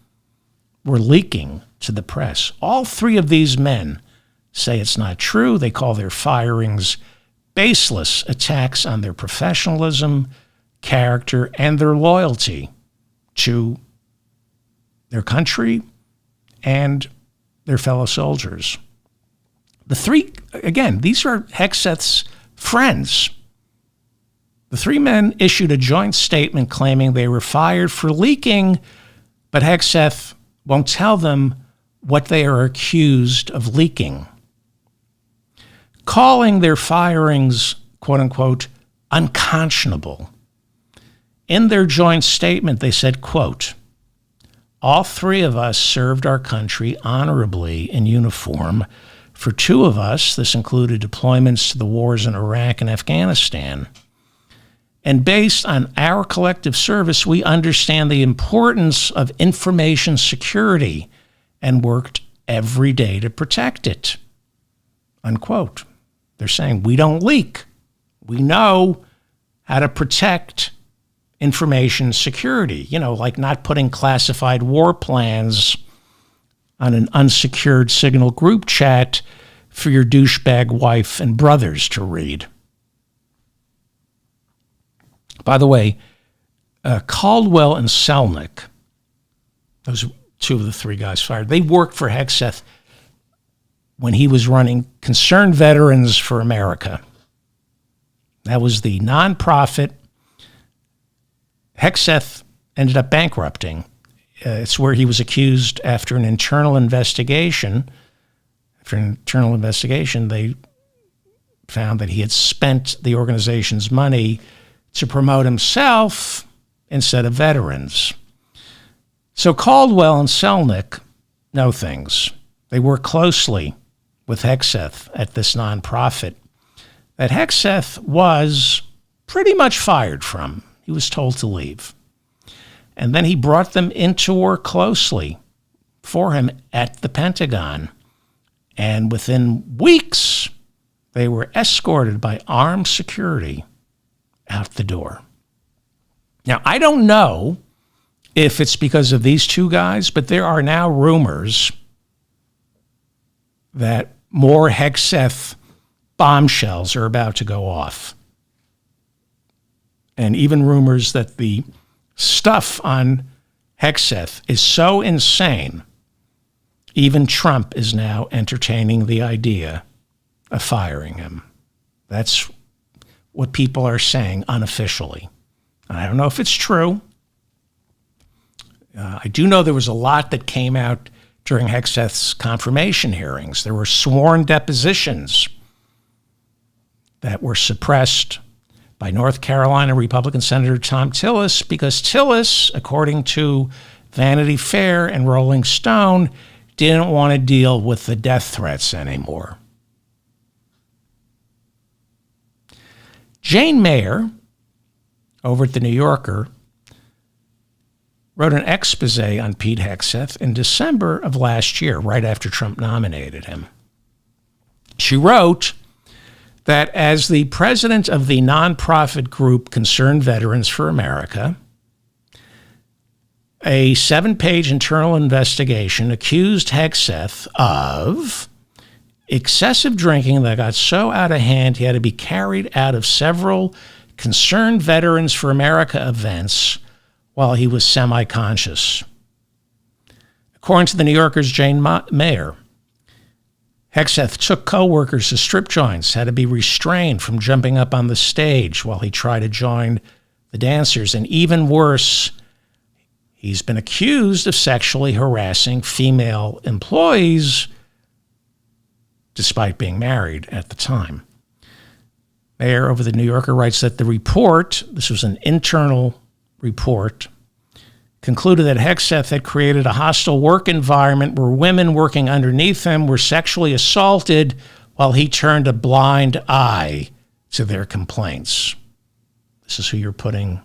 were leaking to the press. All 3 of these men say it's not true. They call their firings baseless attacks on their professionalism, character, and their loyalty to their country and their fellow soldiers. The 3, again, these are Hegseth's friends. The 3 men issued a joint statement claiming they were fired for leaking, but Hegseth won't tell them what they are accused of leaking, calling their firings, quote unquote, unconscionable. In their joint statement, they said, quote, all 3 of us served our country honorably in uniform. For 2 of us, this included deployments to the wars in Iraq and Afghanistan. And based on our collective service, we understand the importance of information security and worked every day to protect it, unquote. They're saying we don't leak. We know how to protect information security, like not putting classified war plans on an unsecured Signal group chat for your douchebag wife and brothers to read. By the way, Caldwell and Selnick, those are 2 of the 3 guys fired, they worked for Hegseth when he was running Concerned Veterans for America. That was the nonprofit Hegseth ended up bankrupting. It's where he was accused after an internal investigation. After an internal investigation, they found that he had spent the organization's money to promote himself instead of veterans. So Caldwell and Selnick know things. They work closely with Hegseth at this nonprofit that Hegseth was pretty much fired from. He was told to leave. And then he brought them in to work closely for him at the Pentagon. And within weeks, they were escorted by armed security out the door. Now, I don't know if it's because of these two guys, but there are now rumors that more Hegseth bombshells are about to go off. And even rumors that the stuff on Hegseth is so insane, even Trump is now entertaining the idea of firing him. That's what people are saying unofficially. I don't know if it's true. I do know there was a lot that came out during Hegseth's confirmation hearings. There were sworn depositions that were suppressed by North Carolina Republican Senator Thom Tillis because Tillis, according to Vanity Fair and Rolling Stone, didn't want to deal with the death threats anymore. Jane Mayer, over at The New Yorker, wrote an expose on Pete Hegseth in December of last year, right after Trump nominated him. She wrote that as the president of the nonprofit group Concerned Veterans for America, a 7-page internal investigation accused Hegseth of excessive drinking that got so out of hand he had to be carried out of several Concerned Veterans for America events while he was semi-conscious. According to The New Yorker's Jane Mayer, Hegseth took co-workers to strip joints, had to be restrained from jumping up on the stage while he tried to join the dancers, and even worse, he's been accused of sexually harassing female employees despite being married at the time. Mayer over The New Yorker writes that the report, this was an internal report, concluded that Hegseth had created a hostile work environment where women working underneath him were sexually assaulted while he turned a blind eye to their complaints. This is who you're putting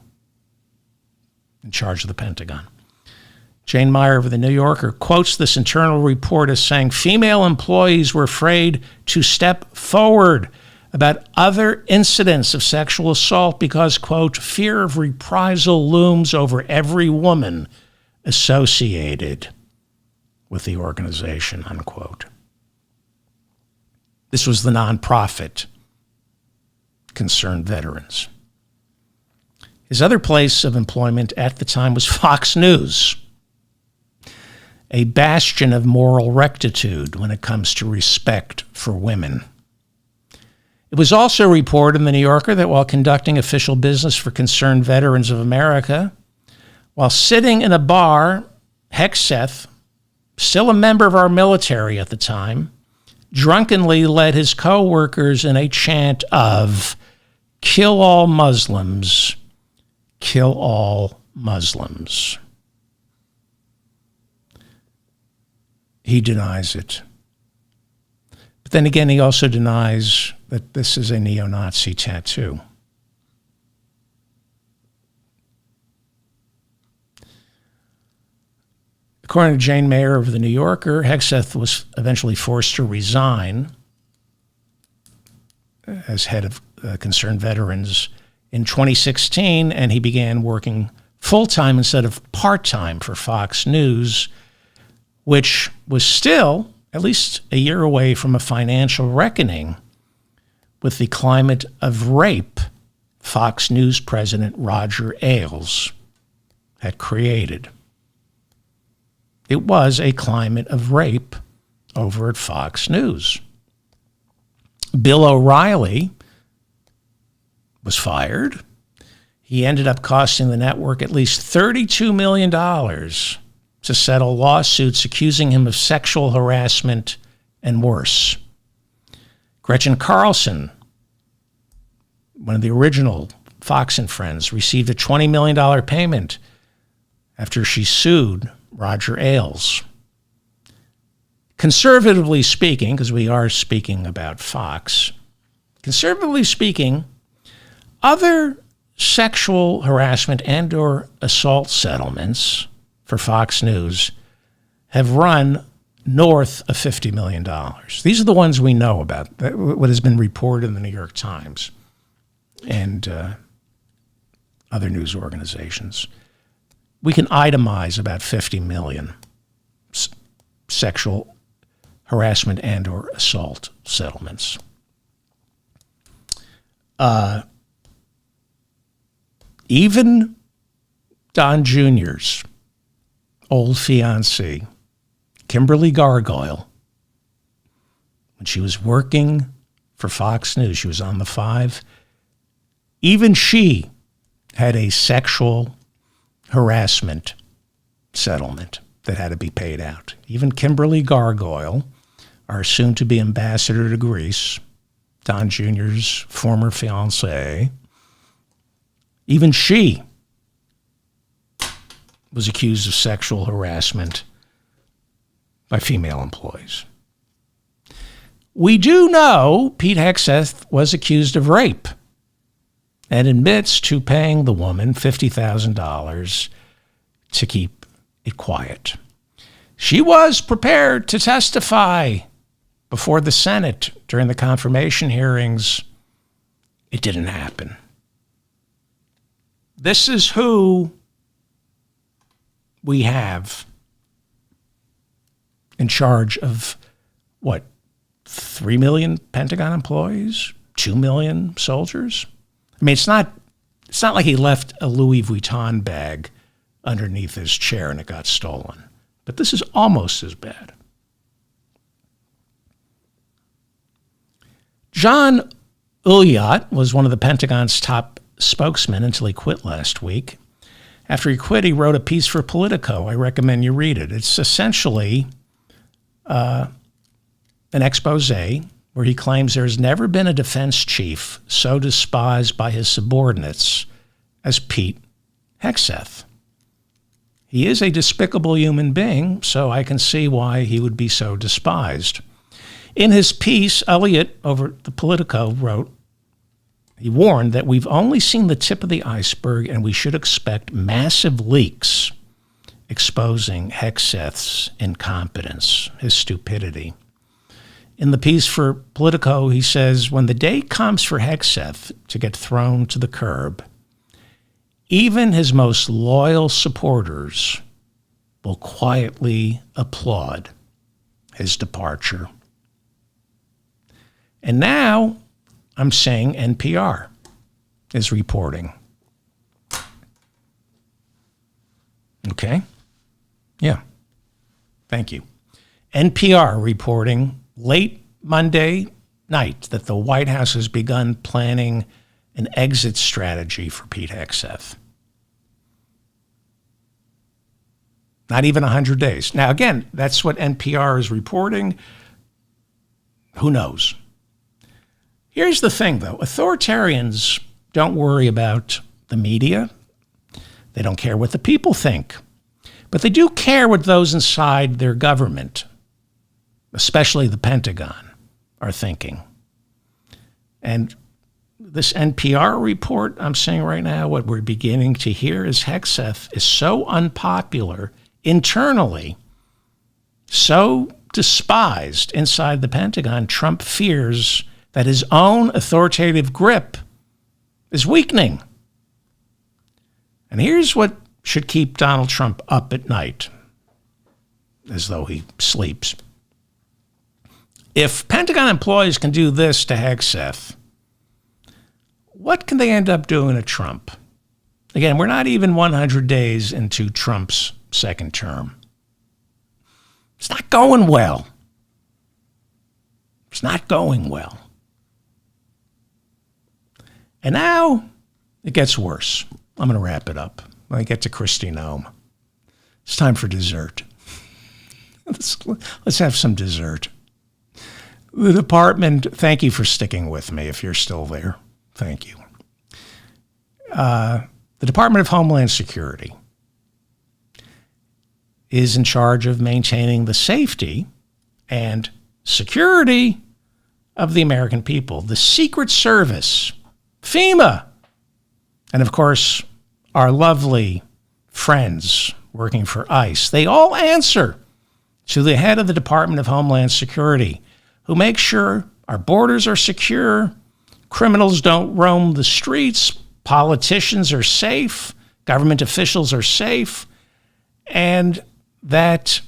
in charge of the Pentagon. Jane Mayer of The New Yorker quotes this internal report as saying female employees were afraid to step forward about other incidents of sexual assault because, quote, fear of reprisal looms over every woman associated with the organization, unquote. This was the nonprofit Concerned Veterans. His other place of employment at the time was Fox News, a bastion of moral rectitude when it comes to respect for women. It was also reported in The New Yorker that while conducting official business for Concerned Veterans of America, while sitting in a bar, Hegseth, still a member of our military at the time, drunkenly led his co-workers in a chant of, "Kill all Muslims, kill all Muslims." He denies it. But then again, he also denies that this is a neo-Nazi tattoo. According to Jane Mayer of The New Yorker, Hegseth was eventually forced to resign as head of Concerned Veterans in 2016, and he began working full-time instead of part-time for Fox News, which was still at least a year away from a financial reckoning with the climate of rape Fox News president Roger Ailes had created. It was a climate of rape over at Fox News. Bill O'Reilly was fired. He ended up costing the network at least $32 million to settle lawsuits accusing him of sexual harassment and worse. Gretchen Carlson, one of the original Fox and Friends, received a $20 million payment after she sued Roger Ailes. Conservatively speaking, because we are speaking about Fox, conservatively speaking, other sexual harassment and or assault settlements for Fox News have run north of $50 million. These are the ones we know about, what has been reported in the New York Times and other news organizations. We can itemize about 50 million sexual harassment and or assault settlements. Even Don Jr.'s old fiancée, Kimberly Gargoyle, when she was working for Fox News, she was on the Five, even she had a sexual harassment settlement that had to be paid out. Even Kimberly Gargoyle, our soon-to-be ambassador to Greece, Don Jr.'s former fiancée, even she was accused of sexual harassment by female employees. We do know Pete Hegseth was accused of rape and admits to paying the woman $50,000 to keep it quiet. She was prepared to testify before the Senate during the confirmation hearings. It didn't happen. This is who we have in charge of, 3 million Pentagon employees, 2 million soldiers? I mean, it's not like he left a Louis Vuitton bag underneath his chair and it got stolen. But this is almost as bad. John Ulyat was one of the Pentagon's top spokesmen until he quit last week. After he quit, he wrote a piece for Politico. I recommend you read it. It's essentially an expose where he claims there's never been a defense chief so despised by his subordinates as Pete Hegseth. He is a despicable human being, so I can see why he would be so despised. In his piece, Elliott over the Politico wrote, he warned that we've only seen the tip of the iceberg and we should expect massive leaks exposing Hegseth's incompetence, his stupidity. In the piece for Politico, he says, when the day comes for Hegseth to get thrown to the curb, even his most loyal supporters will quietly applaud his departure. And now I'm saying NPR is reporting. Okay? Yeah. Thank you. NPR reporting late Monday night that the White House has begun planning an exit strategy for Pete Hegseth. Not even 100 days. Now, again, that's what NPR is reporting. Who knows? Here's the thing, though. Authoritarians don't worry about the media. They don't care what the people think. But they do care what those inside their government, especially the Pentagon, are thinking. And this NPR report I'm saying right now, what we're beginning to hear is Hegseth is so unpopular internally, so despised inside the Pentagon, Trump fears that his own authoritative grip is weakening. And here's what should keep Donald Trump up at night, as though he sleeps. If Pentagon employees can do this to Hegseth, what can they end up doing to Trump? Again, we're not even 100 days into Trump's second term. It's not going well. It's not going well. And now it gets worse. I'm going to wrap it up. When I get to Kristi Noem, it's time for dessert. Let's have some dessert. The department, thank you for sticking with me if you're still there. Thank you. The Department of Homeland Security is in charge of maintaining the safety and security of the American people. The Secret Service, FEMA, and of course, our lovely friends working for ICE, they all answer to the head of the Department of Homeland Security, who makes sure our borders are secure, criminals don't roam the streets, politicians are safe, government officials are safe, and that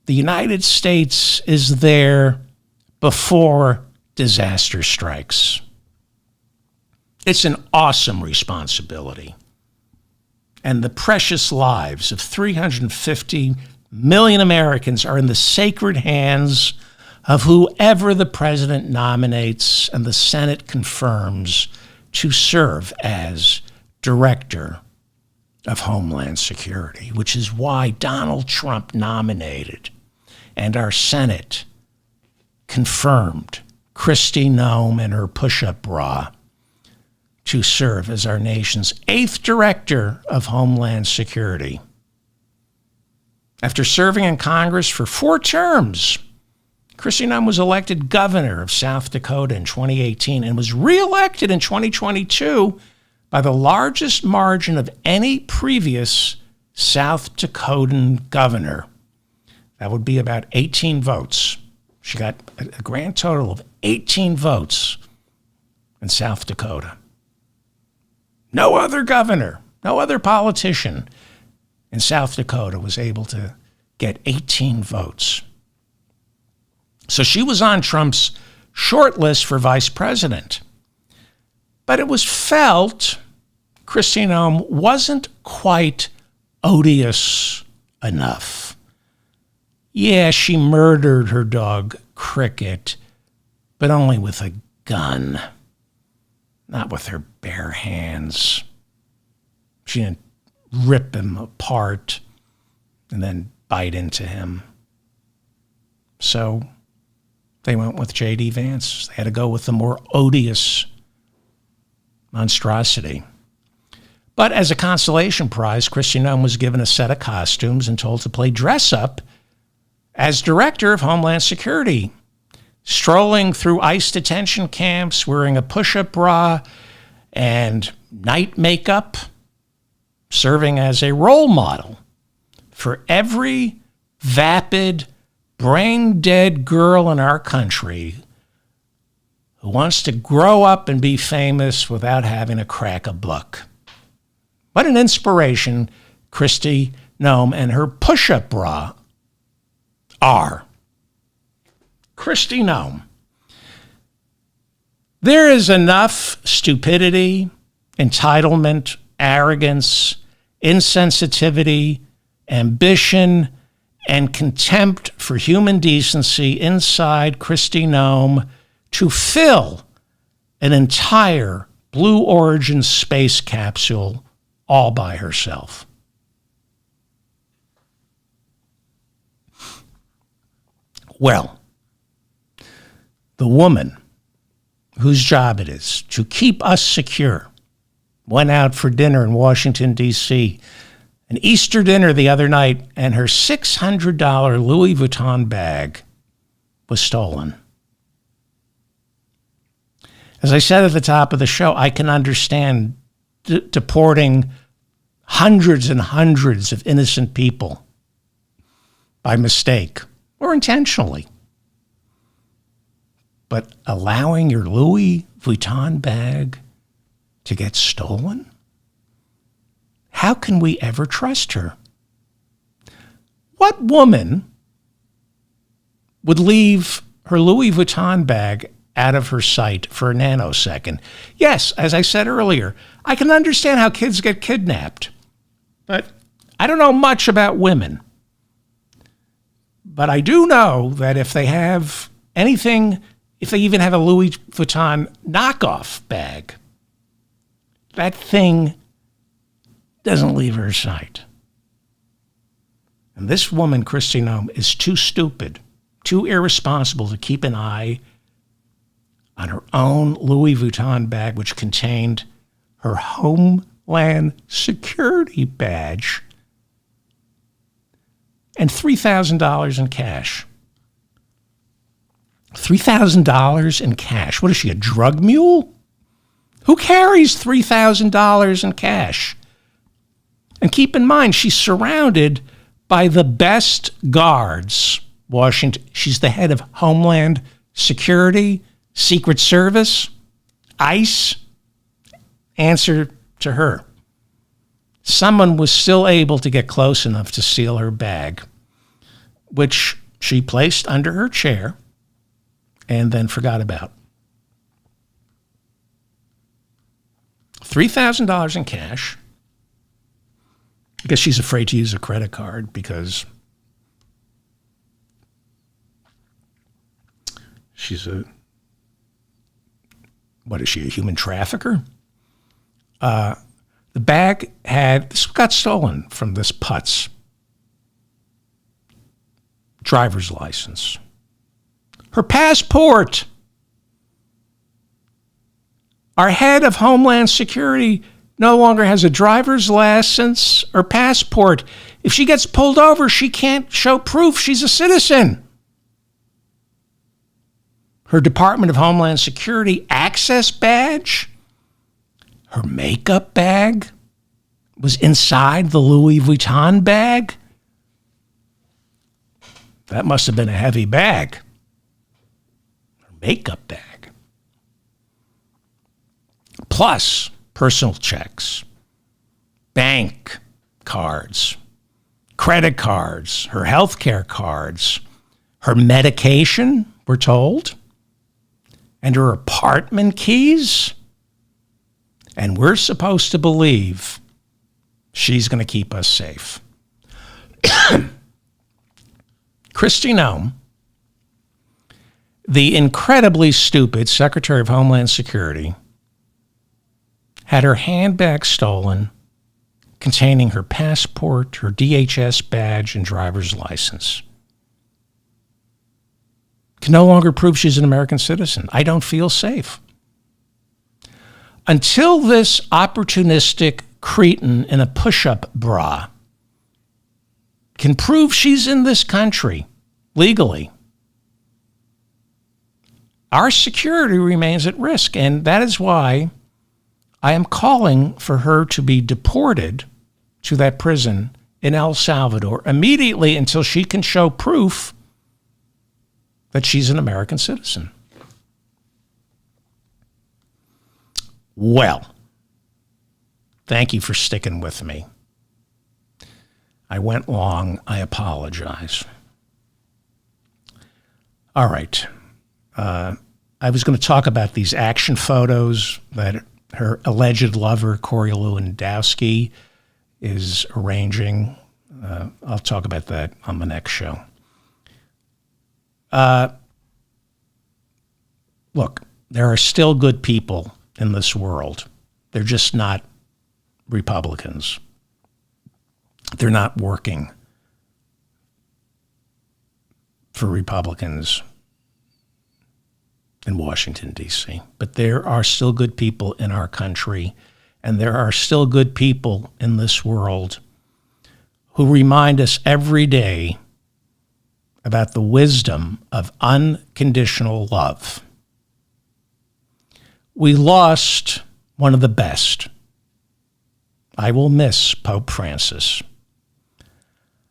the United States is there before disaster strikes. It's an awesome responsibility. And the precious lives of 350 million Americans are in the sacred hands of whoever the president nominates and the Senate confirms to serve as Director of Homeland Security, which is why Donald Trump nominated and our Senate confirmed Kristi Noem and her push-up bra to serve as our nation's 8th Director of Homeland Security. After serving in Congress for 4 terms, Kristi Noem was elected governor of South Dakota in 2018 and was reelected in 2022 by the largest margin of any previous South Dakotan governor. That would be about 18 votes. She got a grand total of 18 votes in South Dakota. No other governor, no other politician in South Dakota was able to get 18 votes. So she was on Trump's short list for vice president. But it was felt Kristi Noem wasn't quite odious enough. Yeah, she murdered her dog, Cricket, but only with a gun, not with her bare hands. She didn't rip him apart and then bite into him. So they went with J.D. Vance. They had to go with the more odious monstrosity. But as a consolation prize, Kristi Noem was given a set of costumes and told to play dress-up as Director of Homeland Security, strolling through ICE detention camps, wearing a push-up bra and night makeup, serving as a role model for every vapid, brain-dead girl in our country who wants to grow up and be famous without having to crack a buck. What an inspiration Kristi Noem and her push-up bra are. Kristi Noem. There is enough stupidity, entitlement, arrogance, insensitivity, ambition, and contempt for human decency inside Kristi Noem to fill an entire Blue Origin space capsule all by herself. Well, the woman whose job it is to keep us secure went out for dinner in Washington, D.C., an Easter dinner the other night, and her $600 Louis Vuitton bag was stolen. As I said at the top of the show, I can understand deporting hundreds and hundreds of innocent people by mistake or intentionally. But allowing your Louis Vuitton bag to get stolen? How can we ever trust her? What woman would leave her Louis Vuitton bag out of her sight for a nanosecond? Yes, as I said earlier, I can understand how kids get kidnapped, but I don't know much about women. But I do know that if they have anything, if they even have a Louis Vuitton knockoff bag, that thing doesn't leave her sight. And this woman, Kristi Noem, is too stupid, too irresponsible to keep an eye on her own Louis Vuitton bag, which contained her Homeland Security badge and $3,000 in cash. $3,000 in cash. What is she, a drug mule? Who carries $3,000 in cash? And keep in mind, she's surrounded by the best guards Washington. She's the head of Homeland Security, Secret Service, ICE. Answer to her. Someone was still able to get close enough to steal her bag, which she placed under her chair and then forgot about. $3,000 in cash. I guess she's afraid to use a credit card because she's a human trafficker? The bag this got stolen from this putz. Driver's license. Her passport. Our head of Homeland Security no longer has a driver's license or passport. If she gets pulled over, she can't show proof she's a citizen. Her Department of Homeland Security access badge, her makeup bag was inside the Louis Vuitton bag. That must have been a heavy bag. Her makeup bag. Plus personal checks, bank cards, credit cards, her health care cards, her medication, we're told, and her apartment keys. And we're supposed to believe she's going to keep us safe. Kristi Noem, the incredibly stupid Secretary of Homeland Security, had her handbag stolen containing her passport, her DHS badge, and driver's license. Can no longer prove she's an American citizen. I don't feel safe. Until this opportunistic cretin in a push-up bra can prove she's in this country legally, our security remains at risk, and that is why I am calling for her to be deported to that prison in El Salvador immediately until she can show proof that she's an American citizen. Well, thank you for sticking with me. I went long. I apologize. All right. I was going to talk about these action photos that her alleged lover, Corey Lewandowski, is arranging. I'll talk about that on the next show. Look, there are still good people in this world. They're just not Republicans. They're not working for Republicans in Washington, D.C. But there are still good people in our country, and there are still good people in this world who remind us every day about the wisdom of unconditional love. We lost one of the best. I will miss Pope Francis.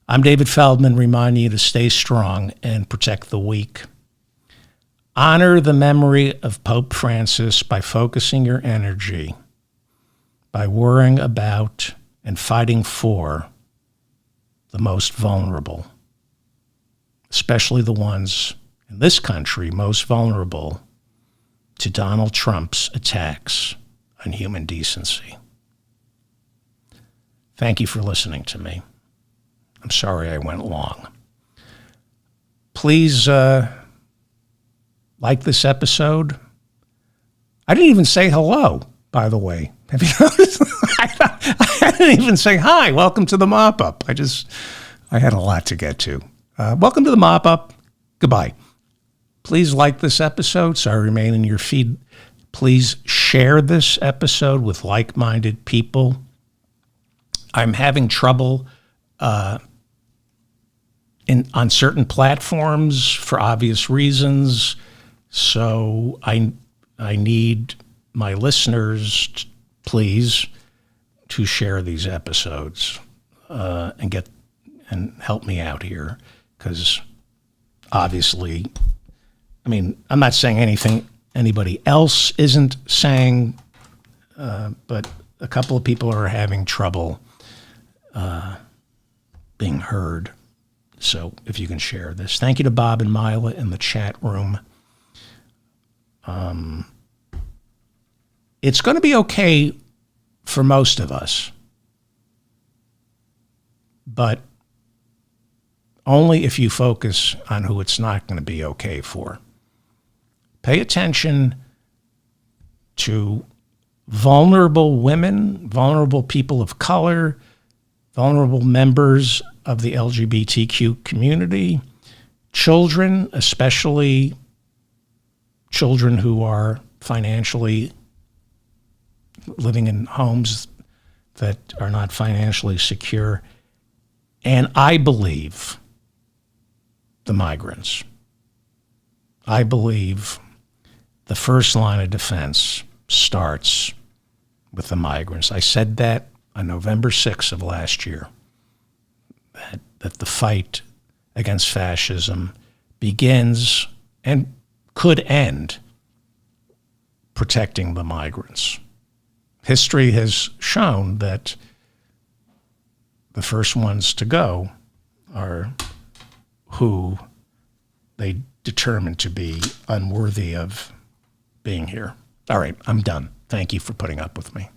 I'm David Feldman, reminding you to stay strong and protect the weak. Honor the memory of Pope Francis by focusing your energy, by worrying about and fighting for the most vulnerable, especially the ones in this country most vulnerable to Donald Trump's attacks on human decency. Thank you for listening to me. I'm sorry I went long. Please like this episode. I didn't even say hello, by the way. Have you noticed? I didn't even say hi. Welcome to the mop-up. I had a lot to get to. Welcome to the mop-up. Goodbye. Please like this episode so I remain in your feed. Please share this episode with like-minded people. I'm having trouble on certain platforms for obvious reasons, so I need my listeners, please, to share these episodes and help me out here, because obviously, I mean, I'm not saying anything anybody else isn't saying, but a couple of people are having trouble being heard. So if you can share this. Thank you to Bob and Mila in the chat room. It's going to be okay for most of us, but only if you focus on who it's not going to be okay for. Pay attention to vulnerable women, vulnerable people of color, vulnerable members of the LGBTQ community, children, especially children who are financially living in homes that are not financially secure, and I believe the migrants. I believe the first line of defense starts with the migrants. I said that on November 6th of last year, that the fight against fascism begins and could end protecting the migrants. History has shown that the first ones to go are who they determine to be unworthy of being here. All right, I'm done. Thank you for putting up with me.